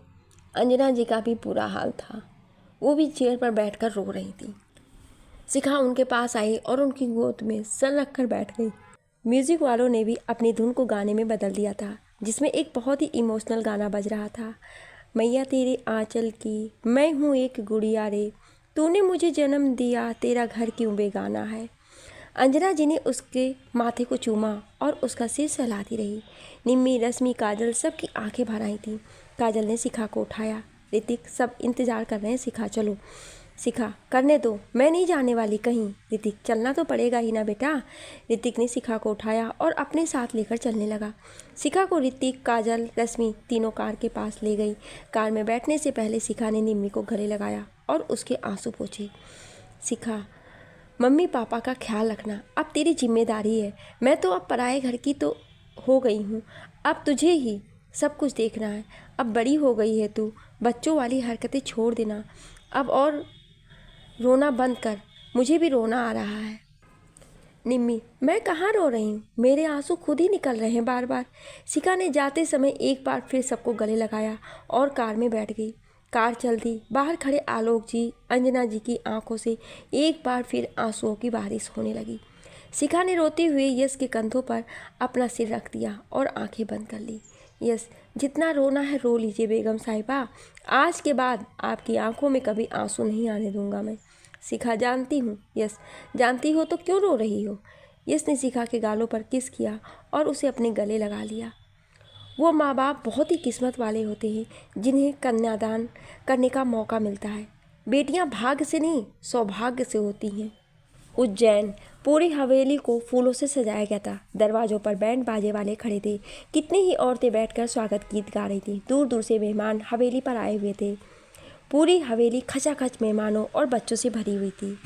अंजना जी का भी बुरा हाल था। वो भी चेयर पर बैठकर रो रही थी। शिखा उनके पास आई और उनकी गोद में सर रखकर बैठ गई। म्यूजिक वालों ने भी अपनी धुन को गाने में बदल दिया था, जिसमें एक बहुत ही इमोशनल गाना बज रहा था। मैया तेरे आंचल की मैं हूँ एक गुड़िया रे, तूने मुझे जन्म दिया, तेरा घर क्यों बेगाना है। अंजना जी ने उसके माथे को चूमा और उसका सिर सहलाती रही। निम्मी, रश्मि, काजल सबकी आंखें भर आई थीं। काजल ने शिखा को उठाया। ऋतिक, सब इंतजार कर रहे हैं, शिखा चलो। शिखा, करने दो, मैं नहीं जाने वाली कहीं। ऋतिक, चलना तो पड़ेगा ही ना बेटा। ऋतिक ने शिखा को उठाया और अपने साथ लेकर चलने लगा। शिखा को ऋतिक, काजल, रश्मि तीनों कार के पास ले गई। कार में बैठने से पहले शिखा ने निम्मी को गले लगाया और उसके आंसू पोंछे। शिखा, मम्मी पापा का ख्याल रखना अब तेरी जिम्मेदारी है। मैं तो अब पराए घर की तो हो गई हूँ, अब तुझे ही सब कुछ देखना है। अब बड़ी हो गई है तू, बच्चों वाली हरकतें छोड़ देना अब और रोना बंद कर। मुझे भी रोना आ रहा है। निम्मी, मैं कहाँ रो रही हूँ, मेरे आंसू खुद ही निकल रहे हैं बार बार। शिखा ने जाते समय एक बार फिर सबको गले लगाया और कार में बैठ गई। कार चल दी। बाहर खड़े आलोक जी, अंजना जी की आंखों से एक बार फिर आंसुओं की बारिश होने लगी। शिखा ने रोते हुए यश के कंधों पर अपना सिर रख दिया और आंखें बंद कर ली। यश, जितना रोना है रो लीजिए बेगम साहिबा, आज के बाद आपकी आंखों में कभी आंसू नहीं आने दूंगा मैं। शिखा, जानती हूँ। यश, जानती हो तो क्यों रो रही हो। यश ने शिखा के गालों पर किस किया और उसे अपने गले लगा लिया। वो माँ बाप बहुत ही किस्मत वाले होते हैं जिन्हें कन्यादान करने का मौका मिलता है। बेटियां भाग्य से नहीं, सौभाग्य से होती हैं। उज्जैन, पूरी हवेली को फूलों से सजाया गया था। दरवाजों पर बैंड बाजे वाले खड़े थे। कितनी ही औरतें बैठकर स्वागत गीत गा रही थी। दूर दूर से मेहमान हवेली पर आए हुए थे। पूरी हवेली खचाखच मेहमानों और बच्चों से भरी हुई थी।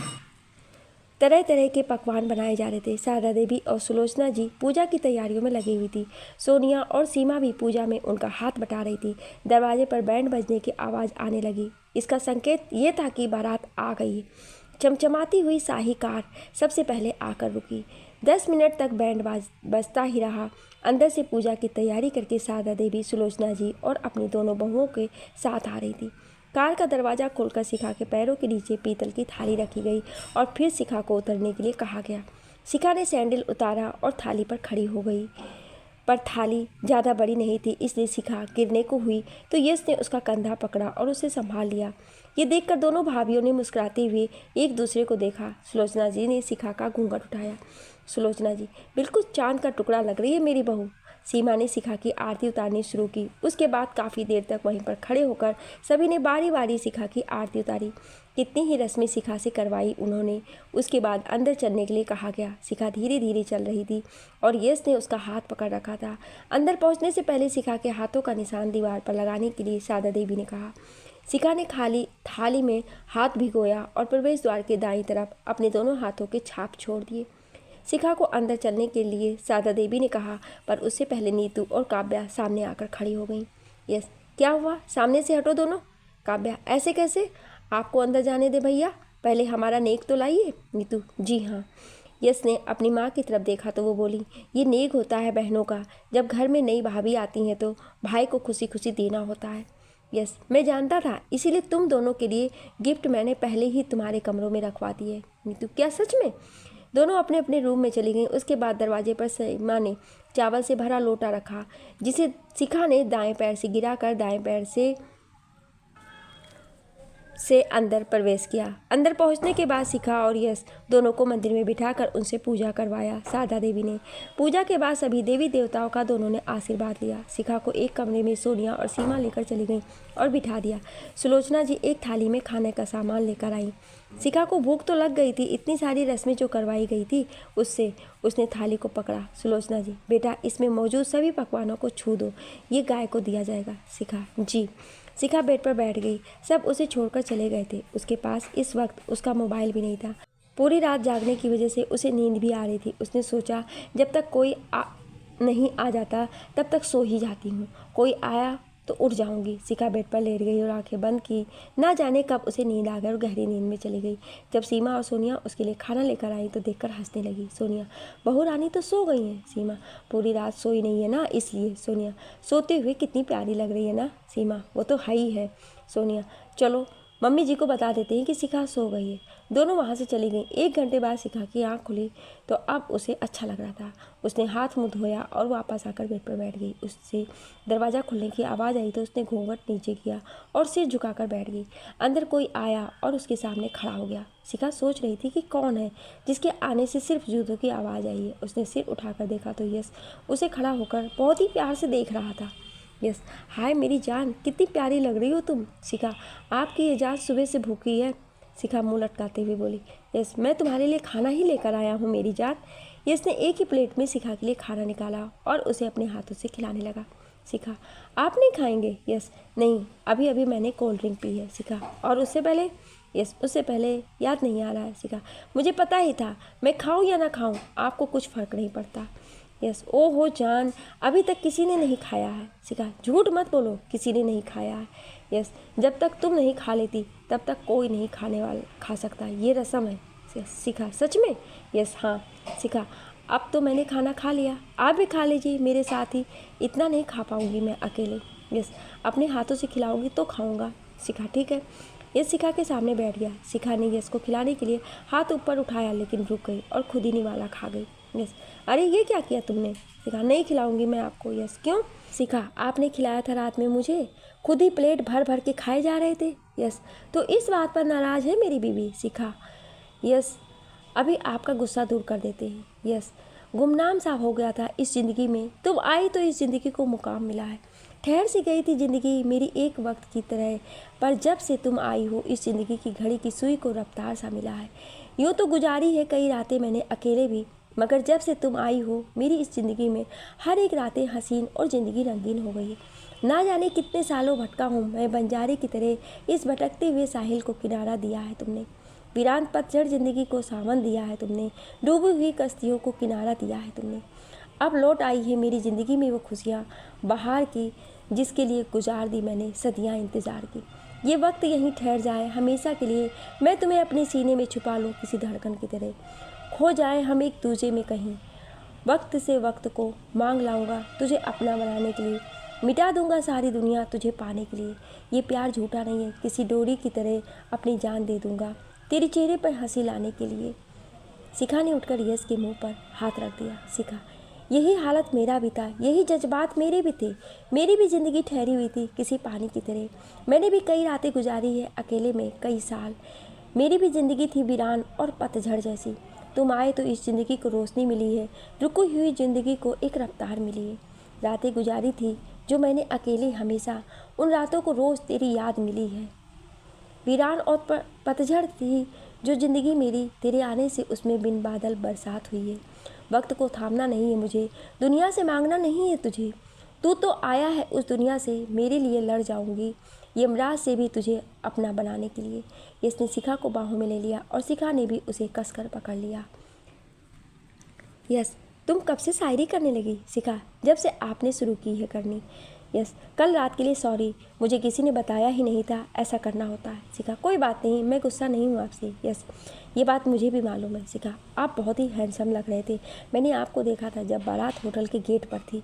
तरह तरह के पकवान बनाए जा रहे थे। शारदा देवी और सुलोचना जी पूजा की तैयारियों में लगी हुई थी। सोनिया और सीमा भी पूजा में उनका हाथ बटा रही थी। दरवाजे पर बैंड बजने की आवाज़ आने लगी। इसका संकेत ये था कि बारात आ गई। चमचमाती हुई शाही कार सबसे पहले आकर रुकी। 10 मिनट तक बैंड बजता ही रहा। अंदर से पूजा की तैयारी करके शारदा देवी, सुलोचना जी और अपनी दोनों बहुओं के साथ आ रही थी। कार का दरवाज़ा खोलकर शिखा के पैरों के नीचे पीतल की थाली रखी गई और फिर शिखा को उतरने के लिए कहा गया। शिखा ने सैंडल उतारा और थाली पर खड़ी हो गई, पर थाली ज़्यादा बड़ी नहीं थी, इसलिए शिखा गिरने को हुई तो यश ने उसका कंधा पकड़ा और उसे संभाल लिया। ये देखकर दोनों भाभियों ने मुस्कुराते हुए एक दूसरे को देखा। सुलोचना जी ने शिखा का घूंघट उठाया। सुलोचना जी, बिल्कुल चांद का टुकड़ा लग रही है मेरी बहू। सीमा ने शिखा की आरती उतारनी शुरू की। उसके बाद काफ़ी देर तक वहीं पर खड़े होकर सभी ने बारी बारी शिखा की आरती उतारी। कितनी ही रस्में शिखा से करवाई उन्होंने। उसके बाद अंदर चलने के लिए कहा गया। शिखा धीरे धीरे चल रही थी और यश ने उसका हाथ पकड़ रखा था। अंदर पहुंचने से पहले शिखा के हाथों का निशान दीवार पर लगाने के लिए शारदा देवी ने कहा। शिखा ने खाली थाली में हाथ भिगोया और प्रवेश द्वार के दाईं तरफ अपने दोनों हाथों के छाप छोड़ दिए। शिखा को अंदर चलने के लिए शारदा देवी ने कहा, पर उससे पहले नीतू और काव्या सामने आकर खड़ी हो गईं। यस, क्या हुआ, सामने से हटो दोनों। काव्या, ऐसे कैसे, आपको अंदर जाने दे भैया, पहले हमारा नेक तो लाइए। नीतू, जी हाँ। यस ने अपनी माँ की तरफ देखा तो वो बोली, ये नेक होता है बहनों का, जब घर में नई भाभी आती हैं तो भाई को खुशी खुशी देना होता है। यस, मैं जानता था, इसीलिए तुम दोनों के लिए गिफ्ट मैंने पहले ही तुम्हारे कमरों में रखवा दिए। नीतू, क्या सच में। दोनों अपने अपने रूम में चली गईं। उसके बाद दरवाजे पर सीमा ने चावल से भरा लोटा रखा, जिसे शिखा ने दाएं पैर से गिराकर दाएं पैर से से अंदर प्रवेश किया। अंदर पहुंचने के बाद शिखा और यश दोनों को मंदिर में बिठाकर उनसे पूजा करवाया। शारदा देवी ने पूजा के बाद सभी देवी देवताओं का दोनों ने आशीर्वाद लिया। शिखा को एक कमरे में सोनिया और सीमा लेकर चली गई और बिठा दिया। सुलोचना जी एक थाली में खाने का सामान लेकर आई। शिखा को भूख तो लग गई थी, इतनी सारी रस्में जो करवाई गई थी उससे। उसने थाली को पकड़ा। सुलोचना जी, बेटा इसमें मौजूद सभी पकवानों को छू दो, ये गाय को दिया जाएगा। शिखा, जी। शिखा बेड पर बैठ गई। सब उसे छोड़कर चले गए थे। उसके पास इस वक्त उसका मोबाइल भी नहीं था। पूरी रात जागने की वजह से उसे नींद भी आ रही थी। उसने सोचा जब तक कोई नहीं आ जाता तब तक सो ही जाती हूँ, कोई आया तो उठ जाऊंगी। शिखा बेड पर लेट गई और आंखें बंद की। ना जाने कब उसे नींद आ गई और गहरी नींद में चली गई। जब सीमा और सोनिया उसके लिए खाना लेकर आई तो देखकर हंसने लगी। सोनिया, बहू रानी तो सो गई हैं। सीमा, पूरी रात सोई नहीं है ना इसलिए। सोनिया, सोते हुए कितनी प्यारी लग रही है ना। सीमा, वो तो है ही है। सोनिया, चलो मम्मी जी को बता देते हैं कि शिखा सो गई है। दोनों वहाँ से चली गई। 1 घंटे बाद शिखा की आँख खुली तो अब उसे अच्छा लग रहा था। उसने हाथ मुँह धोया और वापस आकर बेड पर बैठ गई। उससे दरवाज़ा खुलने की आवाज़ आई तो उसने घूंघट नीचे किया और सिर झुकाकर बैठ गई। अंदर कोई आया और उसके सामने खड़ा हो गया। शिखा सोच रही थी कि कौन है जिसके आने से सिर्फ जूतों की आवाज़ आई है। उसने सिर उठाकर देखा तो यश उसे खड़ा होकर बहुत ही प्यार से देख रहा था। यस, हाय मेरी जान, कितनी प्यारी लग रही हो तुम। शिखा, आपकी ये जान सुबह से भूखी है। शिखा मुंह लटकाते हुए बोली। यस, मैं तुम्हारे लिए खाना ही लेकर आया हूँ मेरी जान। यस ने एक ही प्लेट में शिखा के लिए खाना निकाला और उसे अपने हाथों से खिलाने लगा। शिखा, आप नहीं खाएंगे? यस, नहीं, अभी अभी मैंने कोल्ड ड्रिंक पी है। शिखा, और उससे पहले? यस, उससे पहले याद नहीं आ रहा है। शिखा, मुझे पता ही था, मैं खाऊं या ना खाऊं आपको कुछ फ़र्क नहीं पड़ता। यस, ओ हो जान, अभी तक किसी ने नहीं खाया है। शिखा, झूठ मत बोलो, किसी ने नहीं खाया है। यस, जब तक तुम नहीं खा लेती तब तक कोई नहीं खाने वाला खा सकता, ये रस्म है। शिखा, सच में? यस, हाँ। शिखा, अब तो मैंने खाना खा लिया, आप भी खा लीजिए मेरे साथ ही। इतना नहीं खा पाऊंगी मैं अकेले। यस, अपने हाथों से खिलाऊंगी तो खाऊंगा। शिखा, ठीक है। यस शिखा के सामने बैठ गया। शिखा ने यस को खिलाने के लिए हाथ ऊपर उठाया लेकिन रुक गई और खुद ही निवाला खा गई। यस, अरे ये क्या किया तुमने? शिखा, नहीं खिलाऊंगी मैं आपको। यस, क्यों? शिखा, आपने खिलाया था रात में मुझे, खुद ही प्लेट भर भर के खाए जा रहे थे। यस, तो इस बात पर नाराज़ है मेरी बीवी। शिखा, यस, अभी आपका गुस्सा दूर कर देते हैं। यस, गुमनाम सा हो गया था इस ज़िंदगी में, तुम आई तो इस ज़िंदगी को मुकाम मिला है। ठहर सी गई थी ज़िंदगी मेरी एक वक्त की तरह, पर जब से तुम आई हो इस ज़िंदगी की घड़ी की सुई को रफ्तार सा मिला है। यूँ तो गुजारी है कई रातें मैंने अकेले भी, मगर जब से तुम आई हो मेरी इस ज़िंदगी में हर एक रातें हसीन और ज़िंदगी रंगीन हो गई है। ना जाने कितने सालों भटका हूँ मैं बंजारे की तरह, इस भटकते हुए साहिल को किनारा दिया है तुमने। वीरान पतझड़ ज़िंदगी को सावन दिया है तुमने, डूबी हुई कश्तियों को किनारा दिया है तुमने। अब लौट आई है मेरी ज़िंदगी में वो खुशियाँ बाहर की, जिसके लिए गुजार दी मैंने सदियाँ इंतज़ार की। ये वक्त यहीं ठहर जाए हमेशा के लिए, मैं तुम्हें अपने सीने में छुपा लूँ किसी धड़कन की तरह। खो जाए हम एक दूजे में कहीं, वक्त से वक्त को मांग लाऊंगा तुझे अपना बनाने के लिए। मिटा दूंगा सारी दुनिया तुझे पाने के लिए। ये प्यार झूठा नहीं है, किसी डोरी की तरह अपनी जान दे दूंगा तेरे चेहरे पर हंसी लाने के लिए। शिखा ने उठकर यश के मुंह पर हाथ रख दिया। शिखा, यही हालत मेरा भी था, यही जज्बात मेरे भी थे। मेरी भी ज़िंदगी ठहरी हुई थी किसी पानी की तरह। मैंने भी कई रातें गुजारी है अकेले में, कई साल। मेरी भी ज़िंदगी थी वीरान और पतझड़ जैसी। तुम आए तो इस ज़िंदगी को रोशनी मिली है, रुकी हुई ज़िंदगी को एक रफ्तार मिली है। रातें गुजारी थी जो मैंने अकेले हमेशा, उन रातों को रोज़ तेरी याद मिली है। वीरान और पतझड़ थी जो ज़िंदगी मेरी, तेरे आने से उसमें बिन बादल बरसात हुई है। वक्त को थामना नहीं है मुझे, दुनिया से मांगना नहीं है तुझे। तू तो आया है उस दुनिया से, मेरे लिए लड़ जाऊंगी यमराज से भी तुझे अपना बनाने के लिए। इसने शिखा को बाहों में ले लिया और शिखा ने भी उसे कसकर पकड़ लिया। यस, तुम कब से शायरी करने लगी? शिखा, जब से आपने शुरू की है करनी। यस, कल रात के लिए सॉरी, मुझे किसी ने बताया ही नहीं था ऐसा करना होता है। शिखा, कोई बात नहीं, मैं गुस्सा नहीं हूँ आपसे। यस, ये बात मुझे भी मालूम है। शिखा, आप बहुत ही हैंडसम लग रहे थे, मैंने आपको देखा था जब बारात होटल के गेट पर थी।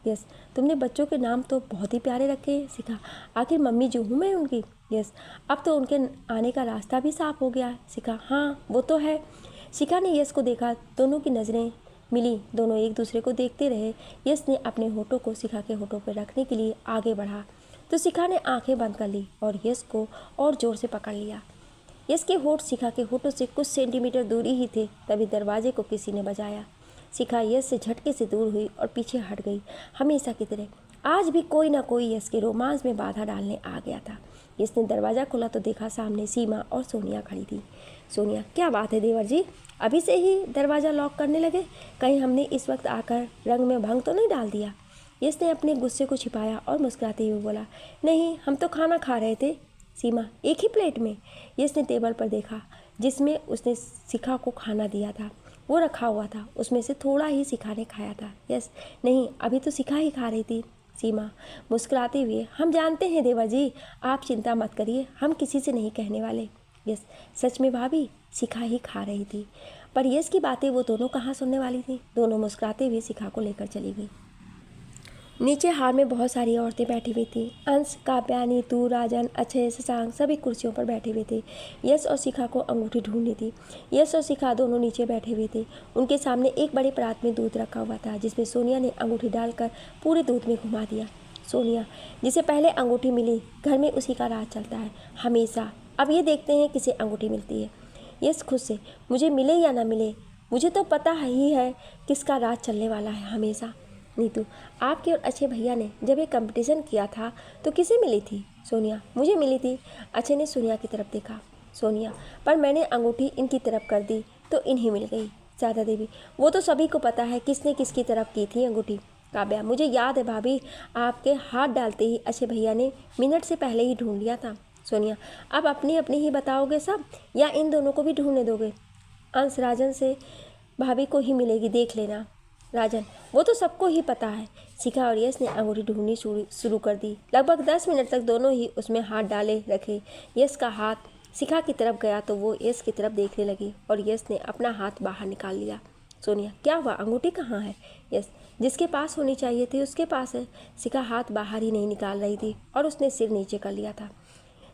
यस, तुमने बच्चों के नाम तो बहुत ही प्यारे रखे हैं। शिखा, आखिर मम्मी जो हूँ मैं उनकी। यस, अब तो उनके आने का रास्ता भी साफ हो गया है। शिखा, हाँ वो तो है। शिखा ने यश को देखा, दोनों की नज़रें मिली, दोनों एक दूसरे को देखते रहे। यश ने अपने होठों को शिखा के होठों पर रखने के लिए आगे बढ़ा तो शिखा ने आंखें बंद कर ली और यश को और जोर से पकड़ लिया। यश के होठ शिखा के होठों से कुछ सेंटीमीटर दूरी ही थे, तभी दरवाजे को किसी ने बजाया। शिखा यश से झटके से दूर हुई और पीछे हट गई। हमेशा की तरह आज भी कोई ना कोई यश के रोमांस में बाधा डालने आ गया था। यश ने दरवाज़ा खोला तो देखा सामने सीमा और सोनिया खड़ी थी। सोनिया, क्या बात है देवर जी, अभी से ही दरवाज़ा लॉक करने लगे? कहीं हमने इस वक्त आकर रंग में भंग तो नहीं डाल दिया? यश ने अपने गुस्से को छिपाया और मुस्कुराते हुए बोला, नहीं, हम तो खाना खा रहे थे। सीमा, एक ही प्लेट में? यश ने टेबल पर देखा जिसमें उसने शिखा को खाना दिया था, वो रखा हुआ था, उसमें से थोड़ा ही शिखा ने खाया था। यस, नहीं, अभी तो शिखा ही खा रही थी। सीमा मुस्कुराते हुए, हम जानते हैं देवर जी, आप चिंता मत करिए, हम किसी से नहीं कहने वाले। यस, सच में भाभी, शिखा ही खा रही थी। पर यस की बातें वो दोनों कहाँ सुनने वाली थी। दोनों मुस्कुराते हुए शिखा को लेकर चली गई। नीचे हार में बहुत सारी औरतें बैठी हुई थी। अंश, काव्या, नीतू, राजन, अक्षय, शशांक सभी कुर्सियों पर बैठे हुए थे। यश और शिखा को अंगूठी ढूंढनी थी। यश और शिखा दोनों नीचे बैठे हुए थे। उनके सामने एक बड़े परात में दूध रखा हुआ था, जिसमें सोनिया ने अंगूठी डालकर पूरे दूध में घुमा दिया। सोनिया, जिसे पहले अंगूठी मिली, घर में उसी का राज चलता है हमेशा। अब ये देखते हैं किसे अंगूठी मिलती है। यश खुद से, मुझे मिले या ना मिले, मुझे तो पता ही है किसका राज चलने वाला है हमेशा। नीतू, आपके और अक्षय भैया ने जब ये कंपटीशन किया था तो किसे मिली थी? सोनिया, मुझे मिली थी। अक्षय ने सोनिया की तरफ देखा। सोनिया, पर मैंने अंगूठी इनकी तरफ कर दी तो इन्हें मिल गई। शारदा देवी, वो तो सभी को पता है किसने किसकी तरफ की थी अंगूठी। काव्या, मुझे याद है भाभी, आपके हाथ डालते ही अक्षय भैया ने मिनट से पहले ही ढूंढ लिया था। सोनिया, अब अपनी अपनी ही बताओगे सब या इन दोनों को भी ढूंढने दोगे? अंश, राजन से भाभी को ही मिलेगी, देख लेना। राजन, वो तो सबको ही पता है। शिखा और यश ने अंगूठी ढूंढनी शुरू कर दी। लगभग 10 मिनट तक दोनों ही उसमें हाथ डाले रखे। यश का हाथ शिखा की तरफ गया तो वो यश की तरफ देखने लगी और यश ने अपना हाथ बाहर निकाल लिया। सोनिया, क्या हुआ, अंगूठी कहाँ है? यश, जिसके पास होनी चाहिए थी उसके पास है। शिखा हाथ बाहर ही नहीं निकाल रही थी और उसने सिर नीचे कर लिया था।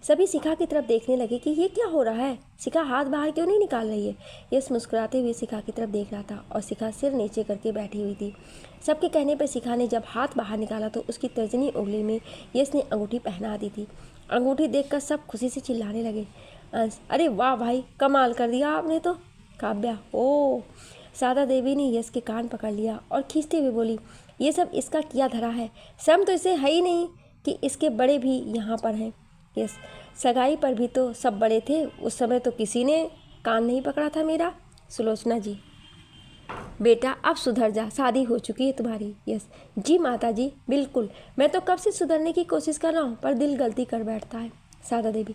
सभी शिखा की तरफ देखने लगे कि ये क्या हो रहा है, शिखा हाथ बाहर क्यों नहीं निकाल रही है। यश मुस्कुराते हुए शिखा की तरफ देख रहा था और शिखा सिर नीचे करके बैठी हुई थी। सबके कहने पर शिखा ने जब हाथ बाहर निकाला तो उसकी तर्जनी उंगली में यश ने अंगूठी पहना दी थी। अंगूठी देखकर सब खुशी से चिल्लाने लगे। अंश, अरे वाह भाई, कमाल कर दिया आपने तो। काव्या, ओ। शारदा देवी ने यश के कान पकड़ लिया और खींचते हुए बोली, ये सब इसका किया धरा है, शर्म तो इसे है ही नहीं कि इसके बड़े भी यहाँ पर हैं। यस, सगाई पर भी तो सब बड़े थे, उस समय तो किसी ने कान नहीं पकड़ा था मेरा। सुलोचना जी, बेटा अब सुधर जा, शादी हो चुकी है तुम्हारी। यस जी माता जी, बिल्कुल, मैं तो कब से सुधरने की कोशिश कर रहा हूँ पर दिल गलती कर बैठता है। शारदा देवी,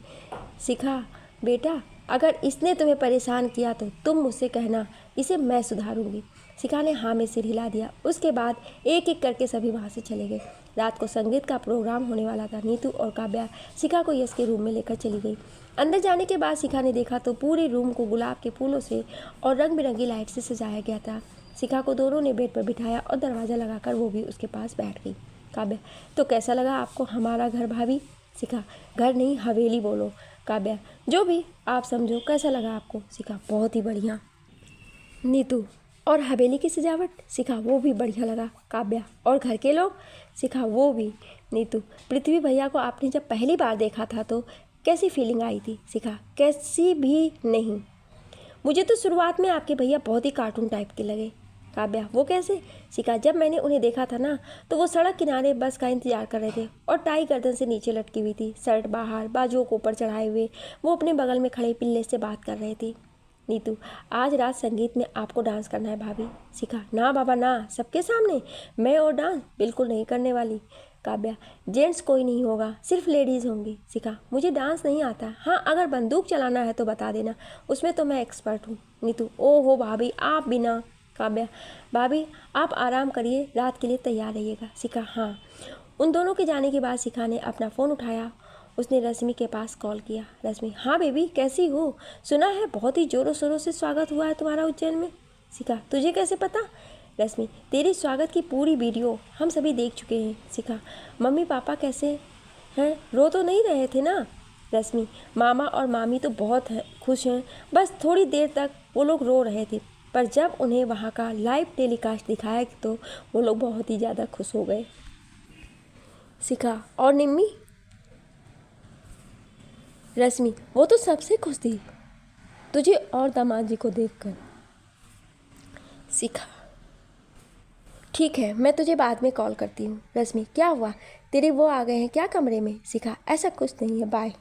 शिखा बेटा, अगर इसने तुम्हें परेशान किया तो तुम मुझसे कहना, इसे मैं सुधारूंगी। शिखा ने हाँ में सिर हिला दिया। उसके बाद एक एक करके सभी वहाँ से चले गए। रात को संगीत का प्रोग्राम होने वाला था। नीतू और काव्या शिखा को यश के रूम में लेकर चली गई। अंदर जाने के बाद शिखा ने देखा तो पूरे रूम को गुलाब के फूलों से और रंग बिरंगी लाइट से सजाया गया था। शिखा को दोनों ने बेड पर बिठाया और दरवाज़ा लगाकर वो भी उसके पास बैठ गई। काव्या, तो कैसा लगा आपको हमारा घर भाभी? शिखा, घर नहीं हवेली बोलो। काव्या, जो भी आप समझो, कैसा लगा आपको? शिखा, बहुत ही बढ़िया। नीतू, और हवेली की सजावट? शिखा, वो भी बढ़िया लगा। काव्या, और घर के लोग? शिखा, वो भी। नीतू, पृथ्वी भैया को आपने जब पहली बार देखा था तो कैसी फीलिंग आई थी? शिखा, कैसी भी नहीं, मुझे तो शुरुआत में आपके भैया बहुत ही कार्टून टाइप के लगे। काव्या, वो कैसे? शिखा, जब मैंने उन्हें देखा था ना तो वो सड़क किनारे बस का इंतजार कर रहे थे और टाई गर्दन से नीचे लटकी हुई थी, शर्ट बाहर, बाजुओं को ऊपर चढ़ाए हुए वो अपने बगल में खड़े पिल्ले से बात कर रहे थे। नीतू, आज रात संगीत में आपको डांस करना है भाभी। शिखा, ना बाबा ना, सबके सामने मैं और डांस बिल्कुल नहीं करने वाली। काव्या, जेंट्स कोई नहीं होगा, सिर्फ लेडीज़ होंगी। शिखा, मुझे डांस नहीं आता, हाँ अगर बंदूक चलाना है तो बता देना, उसमें तो मैं एक्सपर्ट हूँ। नीतू, ओहो भाभी आप बिना। काव्या, भाभी आप आराम करिए, रात के लिए तैयार रहिएगा। शिखा, हाँ। उन दोनों के जाने के बाद शिखा ने अपना फ़ोन उठाया। उसने रश्मि के पास कॉल किया। रश्मि, हाँ बेबी कैसी हो? सुना है बहुत ही ज़ोरों शोरों से स्वागत हुआ है तुम्हारा उज्जैन में। शिखा, तुझे कैसे पता? रश्मि, तेरी स्वागत की पूरी वीडियो हम सभी देख चुके हैं। शिखा, मम्मी पापा कैसे हैं, रो तो नहीं रहे थे ना? रश्मि, मामा और मामी तो बहुत खुश हैं, बस थोड़ी देर तक वो लोग रो रहे थे, पर जब उन्हें वहाँ का लाइव टेलीकास्ट दिखाया तो वो लोग बहुत ही ज़्यादा खुश हो गए। शिखा, और निम्मी? रश्मि वो तो सबसे खुश थी तुझे और दामाद जी को देखकर। शिखा ठीक है, मैं तुझे बाद में कॉल करती हूँ। रश्मि क्या हुआ, तेरे वो आ गए हैं क्या कमरे में? शिखा ऐसा कुछ नहीं है, बाय।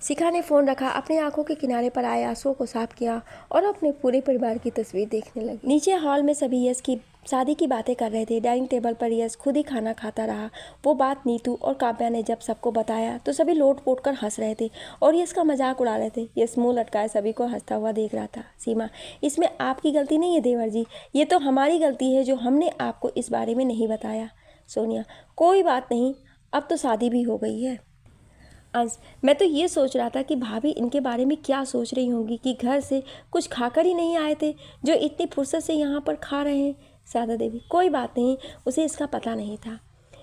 शिखा ने फ़ोन रखा, अपनी आंखों के किनारे पर आए आंसुओं को साफ किया और अपने पूरे परिवार की तस्वीर देखने लगी। नीचे हॉल में सभी यश की शादी की बातें कर रहे थे। डाइनिंग टेबल पर यश खुद ही खाना खाता रहा। वो बात नीतू और काव्या ने जब सबको बताया तो सभी लोट पोट कर हंस रहे थे और यश का मजाक उड़ा रहे थे। यश मुंह लटकाए सभी को हंसता हुआ देख रहा था। सीमा इसमें आपकी गलती नहीं है देवर जी, ये तो हमारी गलती है जो हमने आपको इस बारे में नहीं बताया। सोनिया कोई बात नहीं, अब तो शादी भी हो गई है। अंश मैं तो ये सोच रहा था कि भाभी इनके बारे में क्या सोच रही होंगी कि घर से कुछ खाकर ही नहीं आए थे जो इतनी फुर्सत से यहाँ पर खा रहे हैं। शारदा देवी कोई बात नहीं, उसे इसका पता नहीं था।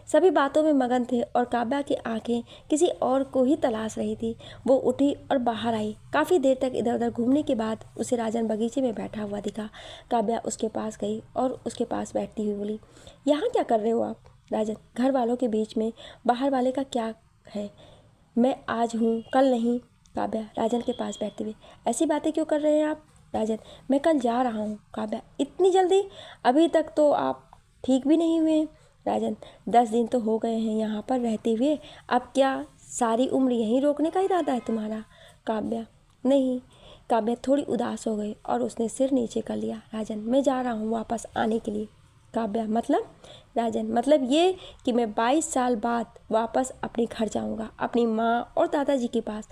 सभी बातों में मगन थे और काव्या की आंखें किसी और को ही तलाश रही थी। वो उठी और बाहर आई। काफ़ी देर तक इधर उधर घूमने के बाद उसे राजन बगीचे में बैठा हुआ दिखा। काव्या उसके पास गई और उसके पास बैठती हुई बोली, यहाँ क्या कर रहे हो आप? राजन घर वालों के बीच में बाहर वाले का क्या है, मैं आज हूँ कल नहीं। काव्या राजन के पास बैठते हुए, ऐसी बातें क्यों कर रहे हैं आप? राजन मैं कल जा रहा हूँ। काव्या इतनी जल्दी? अभी तक तो आप ठीक भी नहीं हुए। राजन 10 दिन तो हो गए हैं यहाँ पर रहते हुए, अब क्या सारी उम्र यहीं रोकने का इरादा है तुम्हारा? काव्या नहीं। काव्या थोड़ी उदास हो गई और उसने सिर नीचे कर लिया। राजन मैं जा रहा हूँ वापस आने के लिए। काव्या मतलब? राजन मतलब ये कि मैं 22 साल बाद वापस अपने घर जाऊंगा, अपनी माँ और दादाजी के पास।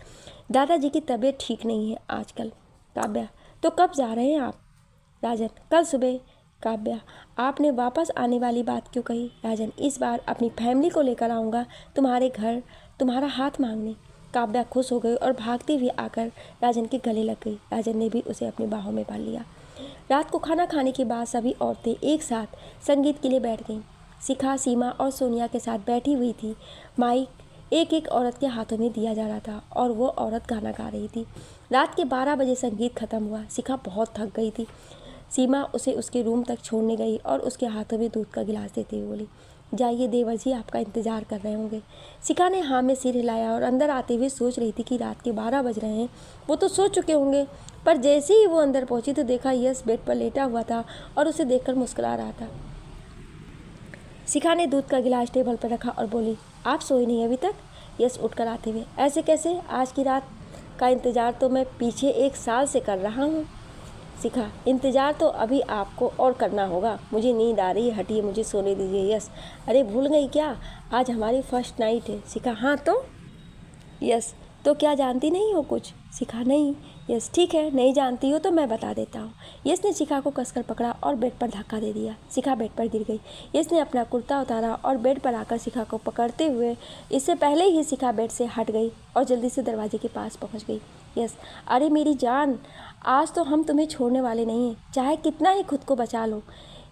दादाजी की तबीयत ठीक नहीं है आजकल। काव्या तो कब जा रहे हैं आप? राजन कल सुबह। काव्या आपने वापस आने वाली बात क्यों कही? राजन इस बार अपनी फैमिली को लेकर आऊँगा तुम्हारे घर, तुम्हारा हाथ मांगने। काव्या खुश हो गई और भागती हुई आकर राजन के गले लग गई। राजन ने भी उसे अपनी बाहों में भर लिया। रात को खाना खाने के बाद सभी औरतें एक साथ संगीत के लिए बैठ गईं। शिखा सीमा और सोनिया के साथ बैठी हुई थी। माइक एक एक औरत के हाथों में दिया जा रहा था और वो औरत गाना गा रही थी। रात के 12 बजे संगीत खत्म हुआ। शिखा बहुत थक गई थी। सीमा उसे उसके रूम तक छोड़ने गई और उसके हाथों में दूध का गिलास देते हुए बोली, जाइए देवर जी आपका इंतज़ार कर रहे होंगे। शिखा ने हाँ में सिर हिलाया और अंदर आते हुए सोच रही थी कि रात के 12 बज रहे हैं, वो तो सो चुके होंगे। पर जैसे ही वो अंदर पहुंची तो देखा यश बेड पर लेटा हुआ था और उसे देखकर मुस्कुरा रहा था। शिखा ने दूध का गिलास टेबल पर रखा और बोली, आप सोई नहीं अभी तक? यश उठकर आते हुए, ऐसे कैसे, आज की रात का इंतज़ार तो मैं पीछे 1 साल से कर रहा हूँ। शिखा इंतज़ार तो अभी आपको और करना होगा, मुझे नींद आ रही है, हटिए मुझे सोने दीजिए। यस अरे भूल गई क्या, आज हमारी फर्स्ट नाइट है। शिखा हाँ तो? यस तो क्या जानती नहीं हो कुछ? शिखा नहीं। यस ठीक है, नहीं जानती हो तो मैं बता देता हूँ। यस ने शिखा को कसकर पकड़ा और बेड पर धक्का दे दिया। शिखा बेड पर गिर गई। यस ने अपना कुर्ता उतारा और बेड पर आकर शिखा को पकड़ते हुए, इससे पहले ही शिखा बेड से हट गई और जल्दी से दरवाजे के पास पहुँच गई। यस अरे मेरी जान, आज तो हम तुम्हें छोड़ने वाले नहीं हैं, चाहे कितना ही खुद को बचा लो।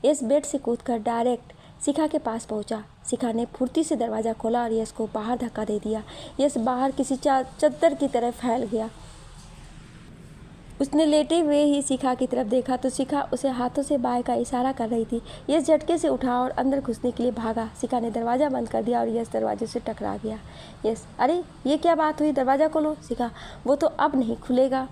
यस बेड से कूदकर डायरेक्ट शिखा के पास पहुंचा। शिखा ने फुर्ती से दरवाज़ा खोला और यश को बाहर धक्का दे दिया। यश बाहर किसी चद्दर की तरह फैल गया। उसने लेटे हुए ही शिखा की तरफ देखा तो शिखा उसे हाथों से बाय का इशारा कर रही थी। यश झटके से उठा और अंदर घुसने के लिए भागा। शिखा ने दरवाज़ा बंद कर दिया और यश दरवाजे से टकरा गया। यश अरे ये क्या बात हुई, दरवाज़ा खोलो। शिखा वो तो अब नहीं खुलेगा।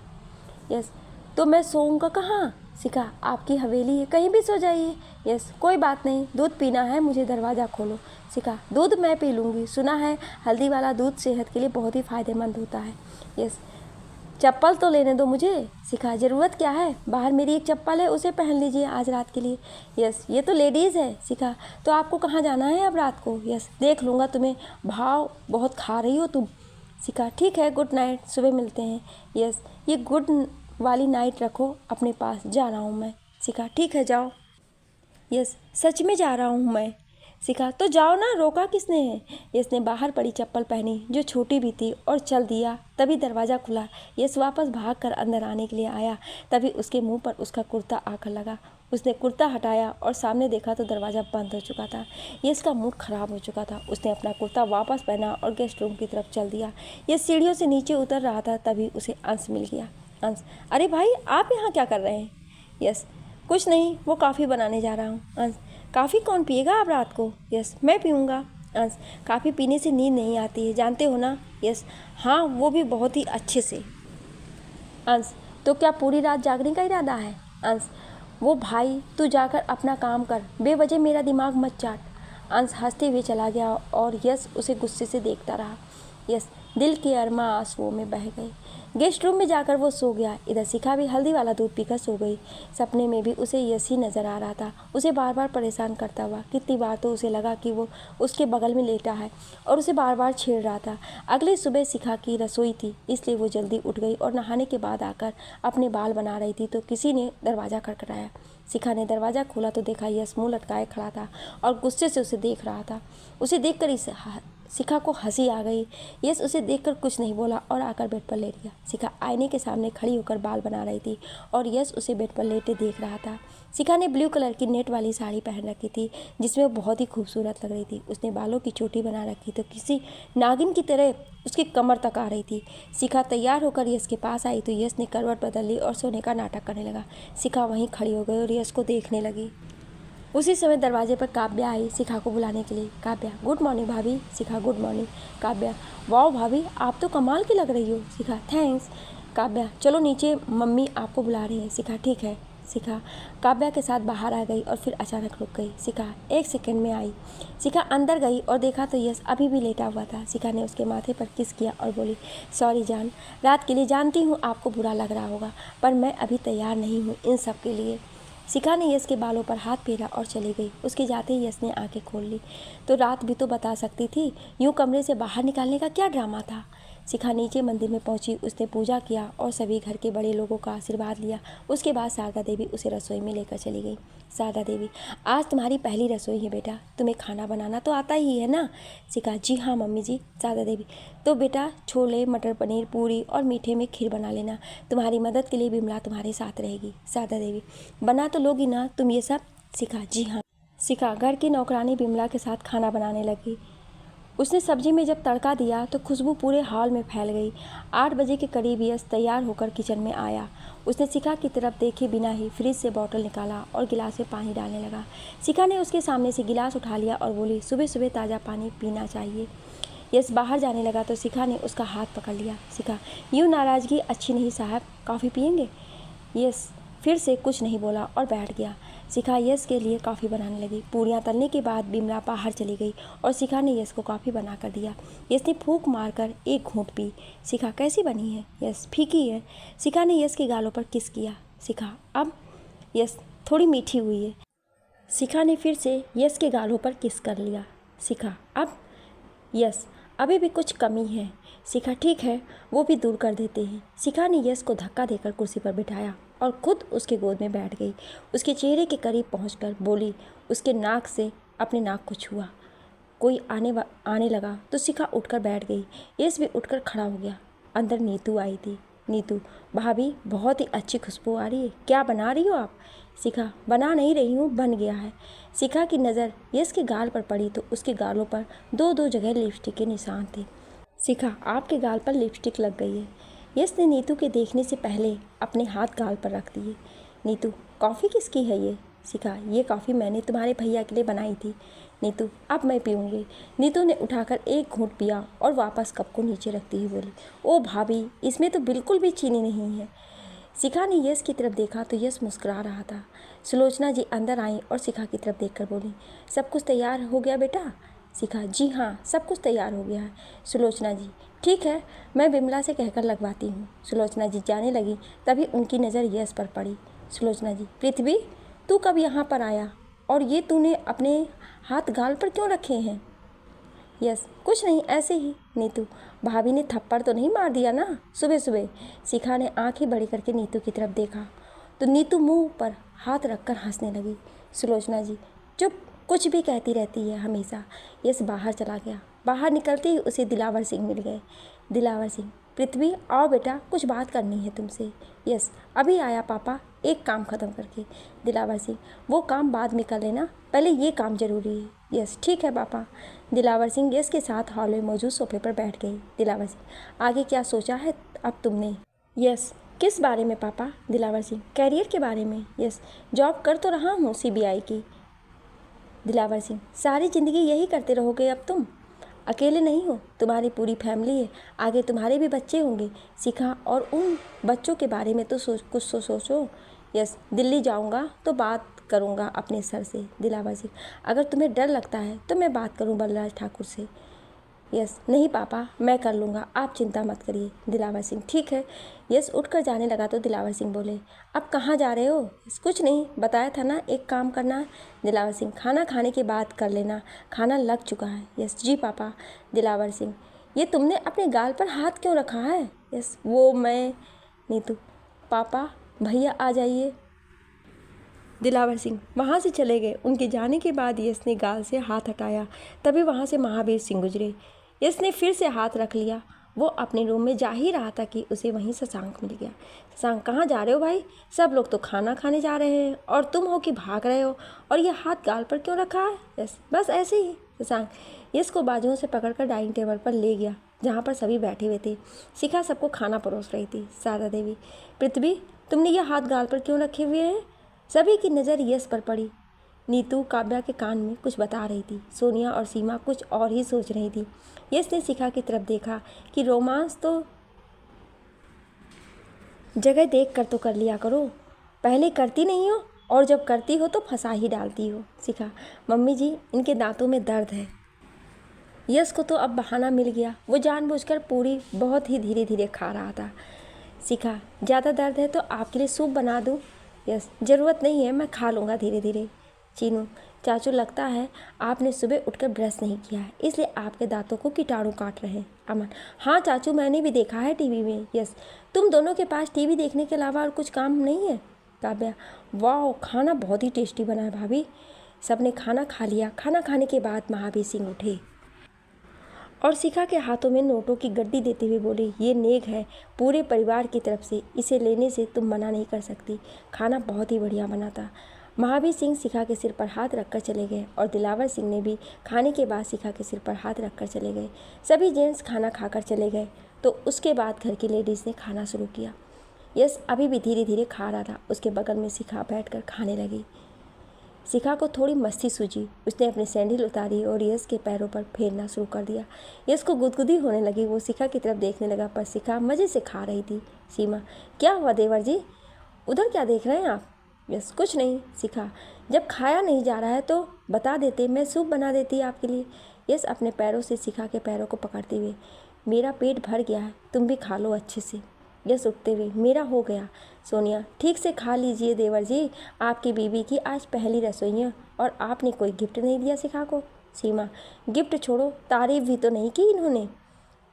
यस तो मैं सोऊंगा कहाँ? शिखा आपकी हवेली है, कहीं भी सो जाइए। यस कोई बात नहीं, दूध पीना है मुझे, दरवाज़ा खोलो। शिखा दूध मैं पी लूँगी, सुना है हल्दी वाला दूध सेहत के लिए बहुत ही फ़ायदेमंद होता है। यस चप्पल तो लेने दो मुझे। शिखा ज़रूरत क्या है, बाहर मेरी एक चप्पल है, उसे पहन लीजिए आज रात के लिए। यस ये तो लेडीज़ है। शिखा तो आपको कहाँ जाना है अब रात को? यस देख लूँगा, तुम्हें भाव बहुत खा रही हो तुम। शिखा ठीक है, गुड नाइट, सुबह मिलते हैं। यस ये गुड वाली नाइट रखो अपने पास, जा रहा हूँ मैं। शिखा ठीक है जाओ। यस सच में जा रहा हूँ मैं। शिखा तो जाओ ना, रोका किसने है? यस ने बाहर पड़ी चप्पल पहनी जो छोटी भी थी और चल दिया। तभी दरवाज़ा खुला। यस वापस भागकर अंदर आने के लिए आया। तभी उसके मुंह पर उसका कुर्ता आकर लगा। उसने कुर्ता हटाया और सामने देखा तो दरवाज़ा बंद हो चुका था। यस का मूड खराब हो चुका था। उसने अपना कुर्ता वापस पहना और गेस्ट रूम की तरफ चल दिया। यस सीढ़ियों से नीचे उतर रहा था, तभी उसे अंश मिल गया। अंश अरे भाई आप यहाँ क्या कर रहे हैं? यस कुछ नहीं, वो कॉफ़ी बनाने जा रहा हूँ। अंश कॉफ़ी कौन पिएगा आप रात को? यस मैं पीऊँगा। अंश, काफ़ी पीने से नींद नहीं आती है, जानते हो ना? यस, हाँ वो भी बहुत ही अच्छे से। अंश, तो क्या पूरी रात जागने का इरादा है? अंश, वो भाई तू जाकर अपना काम कर, बेवजह मेरा दिमाग मत चाट। अंश हंसते हुए चला गया और यश उसे गुस्से से देखता रहा। यश दिल के अरमा आंसुओं में बह गए। गेस्ट रूम में जाकर वो सो गया। इधर शिखा भी हल्दी वाला दूध पीकर सो गई। सपने में भी उसे यश ही नजर आ रहा था, उसे बार बार परेशान करता हुआ। कितनी बार तो उसे लगा कि वो उसके बगल में लेटा है और उसे बार बार छेड़ रहा था। अगली सुबह शिखा की रसोई थी, इसलिए वो जल्दी उठ गई और नहाने के बाद आकर अपने बाल बना रही थी तो किसी ने दरवाज़ा खटखटाया। शिखा ने दरवाज़ा खोला तो देखा यश मुँह लटकाए खड़ा था और गुस्से से उसे देख रहा था। उसे देखकर शिखा को हंसी आ गई। यश उसे देखकर कुछ नहीं बोला और आकर बेड पर लेट गया। शिखा आईने के सामने खड़ी होकर बाल बना रही थी और यश उसे बेड पर लेटे देख रहा था। शिखा ने ब्लू कलर की नेट वाली साड़ी पहन रखी थी जिसमें वो बहुत ही खूबसूरत लग रही थी। उसने बालों की चोटी बना रखी तो किसी नागिन की तरह उसकी कमर तक आ रही थी। शिखा तैयार होकर यश के पास आई तो यश ने करवट बदल ली और सोने का नाटक करने लगा। शिखा वहीं खड़ी हो गई और यश को देखने लगी। उसी समय दरवाजे पर काव्या आई शिखा को बुलाने के लिए। काव्या, गुड मॉर्निंग भाभी। शिखा, गुड मॉर्निंग। काव्या, वाओ भाभी आप तो कमाल की लग रही हो। शिखा, थैंक्स। काव्या, चलो नीचे मम्मी आपको बुला रही हैं। शिखा, ठीक है। शिखा काव्या के साथ बाहर आ गई और फिर अचानक रुक गई। शिखा 1 सेकंड में आई। शिखा अंदर गई और देखा तो यश अभी भी लेटा हुआ था। शिखा ने उसके माथे पर किस किया और बोली, सॉरी जान, रात के लिए जानती हूँ आपको बुरा लग रहा होगा, पर मैं अभी तैयार नहीं हूँ इन सब के लिए। शिखा ने यश के बालों पर हाथ फेरा और चली गई। उसके जाते ही यश ने आंखें खोल ली। तो रात भी तो बता सकती थी, यूं कमरे से बाहर निकालने का क्या ड्रामा था। शिखा नीचे मंदिर में पहुंची। उसने पूजा किया और सभी घर के बड़े लोगों का आशीर्वाद लिया। उसके बाद शारदा देवी उसे रसोई में लेकर चली गई। शारदा देवी, आज तुम्हारी पहली रसोई है बेटा, तुम्हें खाना बनाना तो आता ही है ना? शिखा, जी हाँ मम्मी जी। शारदा देवी, तो बेटा छोले मटर पनीर पूरी और मीठे में खीर बना लेना। तुम्हारी मदद के लिए बिमला तुम्हारे साथ रहेगी। शारदा देवी, बना तो लोगी ना तुम ये सब? शिखा, जी हाँ। शिखा घर की नौकरानी बिमला के साथ खाना बनाने लगी। उसने सब्जी में जब तड़का दिया तो खुशबू पूरे हॉल में फैल गई। 8 बजे के करीब यश तैयार होकर किचन में आया। उसने शिखा की तरफ देखे बिना ही फ्रिज से बॉटल निकाला और गिलास में पानी डालने लगा। शिखा ने उसके सामने से गिलास उठा लिया और बोली, सुबह सुबह ताज़ा पानी पीना चाहिए। यश बाहर जाने लगा तो शिखा ने उसका हाथ पकड़ लिया। शिखा, यूँ नाराज़गी अच्छी नहीं साहब, कॉफ़ी पियेंगे? यश फिर से कुछ नहीं बोला और बैठ गया। शिखा यश के लिए कॉफ़ी बनाने लगी। पूड़ियाँ तलने के बाद बिमला बाहर चली गई और शिखा ने यश को कॉफ़ी बना कर दिया। यश ने फूंक मारकर एक घूंट पी। शिखा, कैसी बनी है? यश, फीकी है। शिखा ने यश के गालों पर किस किया। शिखा, अब? यश, थोड़ी मीठी हुई है। शिखा ने फिर से यश के गालों पर किस कर लिया। शिखा, अब? यश, अभी भी कुछ कमी है। शिखा, ठीक है, वो भी दूर कर देते हैं। शिखा ने यश को धक्का देकर कुर्सी पर बिठाया और खुद उसके गोद में बैठ गई। उसके चेहरे के करीब पहुंचकर बोली, उसके नाक से अपने नाक को छुआ। कोई आने लगा तो शिखा उठकर बैठ गई। यश भी उठकर खड़ा हो गया। अंदर नीतू आई थी। नीतू, भाभी बहुत ही अच्छी खुशबू आ रही है, क्या बना रही हो आप? शिखा, बना नहीं रही हूँ, बन गया है। शिखा की नज़र यश के गाल पर पड़ी तो उसके गालों पर 2-2 जगह लिपस्टिक के निशान थे। शिखा, आपके गाल पर लिपस्टिक लग गई है। यश ने नीतू के देखने से पहले अपने हाथ गाल पर रख दिए। नीतू, कॉफ़ी किसकी है ये? शिखा, ये कॉफ़ी मैंने तुम्हारे भैया के लिए बनाई थी। नीतू, अब मैं पीऊँगी। नीतू ने उठाकर एक घूंट पिया और वापस कप को नीचे रखती हुई बोली, ओ भाभी, इसमें तो बिल्कुल भी चीनी नहीं है। शिखा ने यश की तरफ देखा तो यश मुस्कुरा रहा था। सुलोचना जी अंदर आई और शिखा की तरफ देखकर बोली, सब कुछ तैयार हो गया बेटा? शिखा, जी हाँ, सब कुछ तैयार हो गया है। सुलोचना जी, ठीक है, मैं बिमला से कहकर लगवाती हूँ। सुलोचना जी जाने लगी तभी उनकी नज़र यश पर पड़ी। सुलोचना जी, पृथ्वी, तू कब यहाँ पर आया और ये तूने अपने हाथ गाल पर क्यों रखे हैं? यस, कुछ नहीं, ऐसे ही। नीतू, भाभी ने थप्पड़ तो नहीं मार दिया ना सुबह सुबह? शिखा ने आंखें बड़ी करके नीतू की तरफ देखा तो नीतू मुंह पर हाथ रखकर हंसने लगी। सुलोचना जी, चुप, कुछ भी कहती रहती है हमेशा। यस बाहर चला गया। बाहर निकलते ही उसे दिलावर सिंह मिल गए। दिलावर सिंह, पृथ्वी आओ बेटा, कुछ बात करनी है तुमसे। यस, अभी आया पापा, एक काम ख़त्म करके। दिलावर सिंह, वो काम बाद में कर लेना, पहले ये काम ज़रूरी है। यस, ठीक है पापा। दिलावर सिंह यस के साथ हॉल में मौजूद सोफे पर बैठ गई। दिलावर सिंह, आगे क्या सोचा है अब तुमने? यस, किस बारे में पापा? दिलावर सिंह, कैरियर के बारे में। यस, जॉब कर तो रहा हूँ CBI की। दिलावर सिंह, सारी ज़िंदगी यही करते रहोगे अब तुम? अकेले नहीं हो, तुम्हारी पूरी फैमिली है, आगे तुम्हारे भी बच्चे होंगे। शिखा, और उन बच्चों के बारे में तो कुछ तो सोचो। यस, दिल्ली जाऊंगा तो बात करूंगा अपने सर से। दिलावर सिंह, अगर तुम्हें डर लगता है तो मैं बात करूं बलराज ठाकुर से। यस, नहीं पापा, मैं कर लूँगा, आप चिंता मत करिए। दिलावर सिंह, ठीक है। यस उठकर जाने लगा तो दिलावर सिंह बोले, अब कहाँ जा रहे हो? यस, कुछ नहीं, बताया था ना एक काम करना है। दिलावर सिंह, खाना खाने के बाद कर लेना, खाना लग चुका है। यस जी पापा। दिलावर सिंह, ये तुमने अपने गाल पर हाथ क्यों रखा है? यस, वो मैं नीतू, पापा भैया आ जाइए। दिलावर सिंह वहाँ से चले गए। उनके जाने के बाद यश ने गाल से हाथ हटाया, तभी वहाँ से महावीर सिंह गुजरे। यश ने फिर से हाथ रख लिया। वो अपने रूम में जा ही रहा था कि उसे वहीं शशांक मिल गया। शशांक, कहाँ जा रहे हो भाई? सब लोग तो खाना खाने जा रहे हैं और तुम हो कि भाग रहे हो, और ये हाथ गाल पर क्यों रखा है? यस, बस ऐसे ही। शशांक यश को बाजुओं से पकड़कर डाइनिंग टेबल पर ले गया जहाँ पर सभी बैठे हुए थे। शिखा सबको खाना परोस रही थी। शारदा देवी, पृथ्वी, तुमने ये हाथ गाल पर क्यों रखे हुए हैं? सभी की नज़र यश पर पड़ी। नीतू काव्या के कान में कुछ बता रही थी। सोनिया और सीमा कुछ और ही सोच रही थी। यश ने शिखा की तरफ देखा कि रोमांस तो जगह देख कर तो कर लिया करो, पहले करती नहीं हो और जब करती हो तो फंसा ही डालती हो। शिखा, मम्मी जी, इनके दांतों में दर्द है। यश को तो अब बहाना मिल गया, वो जानबूझकर पूरी बहुत ही धीरे धीरे खा रहा था। शिखा, ज़्यादा दर्द है तो आपके लिए सूप बना दूँ? यस, ज़रूरत नहीं है, मैं खा लूँगा धीरे धीरे। चीनू, चाचू, लगता है आपने सुबह उठकर ब्रश नहीं किया है, इसलिए आपके दांतों को कीटाणु काट रहे हैं। अमन, हाँ चाचू, मैंने भी देखा है टीवी में। यस, तुम दोनों के पास टीवी देखने के अलावा और कुछ काम नहीं है? काव्या, वाह, खाना बहुत ही टेस्टी बना है भाभी। सबने खाना खा लिया। खाना खाने के बाद महावीर सिंह उठे और शिखा के हाथों में नोटों की गड्डी देते हुए बोले, ये नेक है पूरे परिवार की तरफ से, इसे लेने से तुम मना नहीं कर सकती। खाना बहुत ही बढ़िया बना था। महावीर सिंह शिखा के सिर पर हाथ रखकर चले गए और दिलावर सिंह ने भी खाने के बाद शिखा के सिर पर हाथ रखकर चले गए। सभी जेंट्स खाना खाकर चले गए तो उसके बाद घर की लेडीज़ ने खाना शुरू किया। यश अभी भी धीरे धीरे खा रहा था। उसके बगल में शिखा बैठकर खाने लगी। शिखा को थोड़ी मस्ती सूझी। उसने अपनी सैंडल उतारी और यश के पैरों पर फेरना शुरू कर दिया। यश को गुदगुदी होने लगी। वो शिखा की तरफ देखने लगा पर शिखा मज़े से खा रही थी। सीमा, क्या हुआ देवर जी, उधर क्या देख रहे हैं आप? यश, कुछ नहीं। शिखा, जब खाया नहीं जा रहा है तो बता देते, मैं सूप बना देती आपके लिए। यश अपने पैरों से शिखा के पैरों को पकड़ते हुए, मेरा पेट भर गया है, तुम भी खा लो अच्छे से। यश उठते हुए, मेरा हो गया। सोनिया, ठीक से खा लीजिए देवर जी, आपकी बीवी की आज पहली रसोई है और आपने कोई गिफ्ट नहीं दिया शिखा को। सीमा, गिफ्ट छोड़ो, तारीफ भी तो नहीं की इन्होंने।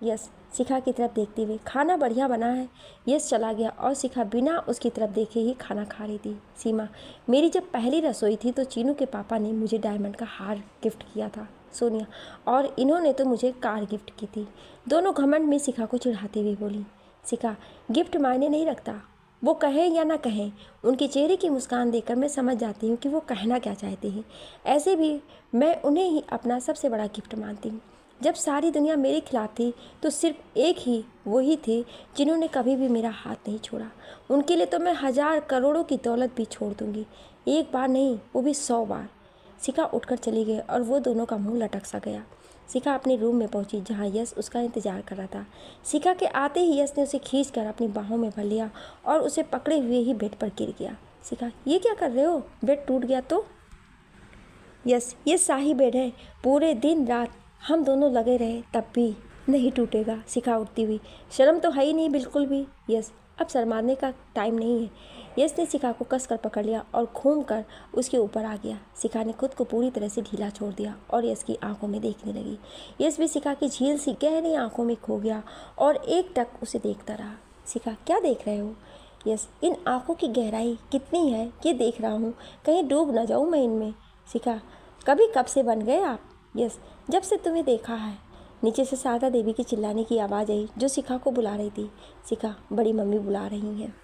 यश शिखा की तरफ देखते हुए, खाना बढ़िया बना है। यश चला गया और शिखा बिना उसकी तरफ देखे ही खाना खा रही थी। सीमा, मेरी जब पहली रसोई थी तो चीनू के पापा ने मुझे डायमंड का हार गिफ्ट किया था। सोनिया, और इन्होंने तो मुझे कार गिफ्ट की थी। दोनों घमंड में शिखा को चिढ़ाती हुई बोली। शिखा, गिफ्ट मायने नहीं रखता, वो कहें या ना कहें, उनके चेहरे की मुस्कान देखकर मैं समझ जाती हूँ कि वो कहना क्या चाहते हैं। ऐसे भी मैं उन्हें ही अपना सबसे बड़ा गिफ्ट मानती हूँ। जब सारी दुनिया मेरे खिलाफ थी तो सिर्फ एक ही वही थे जिन्होंने कभी भी मेरा हाथ नहीं छोड़ा। उनके लिए तो मैं 1000 करोड़ों की दौलत भी छोड़ दूँगी, एक बार नहीं, वो भी 100 बार। शिखा उठकर चली गई और वो दोनों का मुंह लटक सा गया। शिखा अपने रूम में पहुंची जहां यश उसका इंतजार कर रहा था। शिखा के आते ही यश ने उसे खींचकर अपनी बाहों में भर लिया और उसे पकड़े हुए ही बेड पर गिर गया। शिखा, ये क्या कर रहे हो? बेड टूट गया तो? यश, ये शाही बेड है, पूरे दिन रात हम दोनों लगे रहे तब भी नहीं टूटेगा। शिखा उठती हुई, शर्म तो है ही नहीं बिल्कुल भी। यश, अब शर्माने का टाइम नहीं है। यश ने शिखा को कसकर पकड़ लिया और घूम कर उसके ऊपर आ गया। शिखा ने खुद को पूरी तरह से ढीला छोड़ दिया और यश की आंखों में देखने लगी। यश भी शिखा की झील सी गहरी आंखों में खो गया और एक टक उसे देखता रहा। शिखा, क्या देख रहे हो? यश, इन आंखों की गहराई कितनी है ये देख रहा हूँ, कहीं डूब ना जाऊँ मैं इनमें। शिखा, कभी कब से बन गए आप? यश, जब से तुम्हें देखा है। नीचे से शारदा देवी की चिल्लाने की आवाज़ आई जो शिखा को बुला रही थी। शिखा, बड़ी मम्मी बुला रही हैं।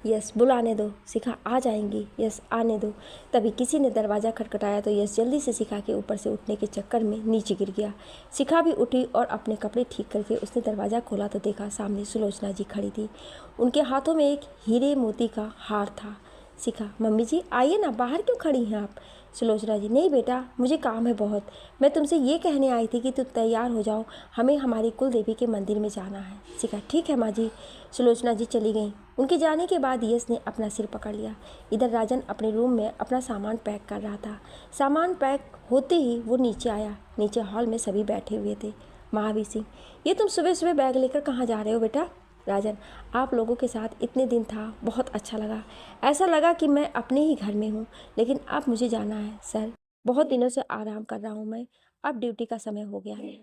यस, बुलाने दो, शिखा आ जाएंगी। यस, आने दो। तभी किसी ने दरवाज़ा खटखटाया तो यस जल्दी से शिखा के ऊपर से उठने के चक्कर में नीचे गिर गया। शिखा भी उठी और अपने कपड़े ठीक करके उसने दरवाज़ा खोला तो देखा सामने सुलोचना जी खड़ी थी। उनके हाथों में एक हीरे मोती का हार था। शिखा, मम्मी जी आइए ना, बाहर क्यों खड़ी हैं आप? सुलोचना जी, नहीं बेटा, मुझे काम है बहुत। मैं तुमसे ये कहने आई थी कि तुम तैयार हो जाओ, हमें हमारी कुल देवी के मंदिर में जाना है। शिखा, ठीक है माँ जी। सुलोचना जी चली गई। उनके जाने के बाद यश ने अपना सिर पकड़ लिया। इधर राजन अपने रूम में अपना सामान पैक कर रहा था। सामान पैक होते ही वो नीचे आया। नीचे हॉल में सभी बैठे हुए थे। महावीर सिंह, ये तुम सुबह सुबह बैग लेकर कहाँ जा रहे हो बेटा? राजन, आप लोगों के साथ इतने दिन था, बहुत अच्छा लगा। ऐसा लगा कि मैं अपने ही घर में हूँ, लेकिन अब मुझे जाना है सर। बहुत दिनों से आराम कर रहा हूँ मैं, अब ड्यूटी का समय हो गया है।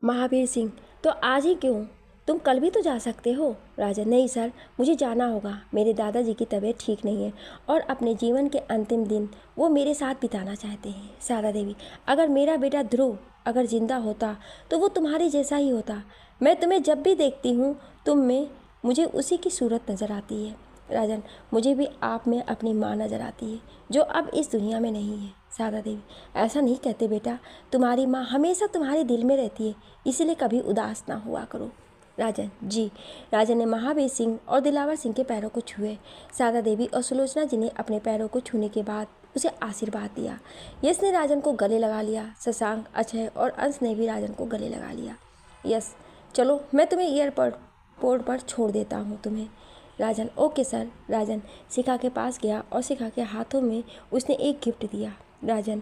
महावीर सिंह, तो आज ही क्यों? तुम कल भी तो जा सकते हो। राजन, नहीं सर, मुझे जाना होगा। मेरे दादाजी की तबीयत ठीक नहीं है और अपने जीवन के अंतिम दिन वो मेरे साथ बिताना चाहते हैं। सारा देवी, अगर मेरा बेटा ध्रुव अगर जिंदा होता तो वो तुम्हारे जैसा ही होता। मैं तुम्हें जब भी देखती हूँ तुम में मुझे उसी की सूरत नज़र आती है। राजन, मुझे भी आप में अपनी माँ नज़र आती है जो अब इस दुनिया में नहीं है। सारा देवी, ऐसा नहीं कहते बेटा, तुम्हारी माँ हमेशा तुम्हारे दिल में रहती है, इसलिए कभी उदास ना हुआ करो। राजन, जी। राजन ने महावीर सिंह और दिलावर सिंह के पैरों को छुए। सारा देवी और सुलोचना जी ने अपने पैरों को छूने के बाद उसे आशीर्वाद दिया। यश ने राजन को गले लगा लिया। शशांक, अक्षय और अंश ने भी राजन को गले लगा लिया। यश, चलो मैं तुम्हें एयरपोर्ट पर छोड़ देता हूँ तुम्हें। राजन, ओके सर। राजन शिखा के पास गया और शिखा के हाथों में उसने एक गिफ्ट दिया। राजन,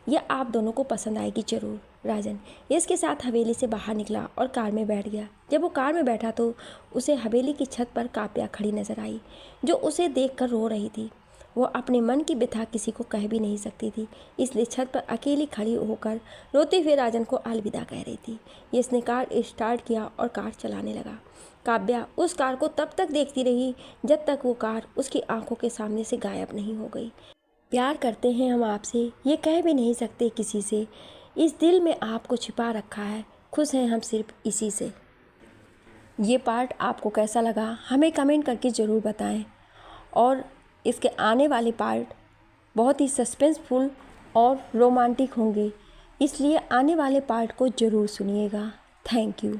यह आप दोनों को पसंद आएगी जरूर। राजन यश के साथ हवेली से बाहर निकला और कार में बैठ गया। जब वो कार में बैठा तो उसे हवेली की छत पर काव्या खड़ी नजर आई, जो उसे देखकर रो रही थी। वो अपने मन की व्यथा किसी को कह भी नहीं सकती थी, इसलिए छत पर अकेली खड़ी होकर रोते हुए राजन को अलविदा कह रही थी। यश ने कार स्टार्ट किया और कार चलाने लगा। काव्या उस कार को तब तक देखती रही जब तक वो कार उसकी आंखों के सामने से गायब नहीं हो गई। प्यार करते हैं हम आपसे, ये कह भी नहीं सकते किसी से, इस दिल में आपको छिपा रखा है, खुश हैं हम सिर्फ इसी से। ये पार्ट आपको कैसा लगा हमें कमेंट करके ज़रूर बताएं और इसके आने वाले पार्ट बहुत ही सस्पेंसफुल और रोमांटिक होंगे, इसलिए आने वाले पार्ट को ज़रूर सुनिएगा। Thank you.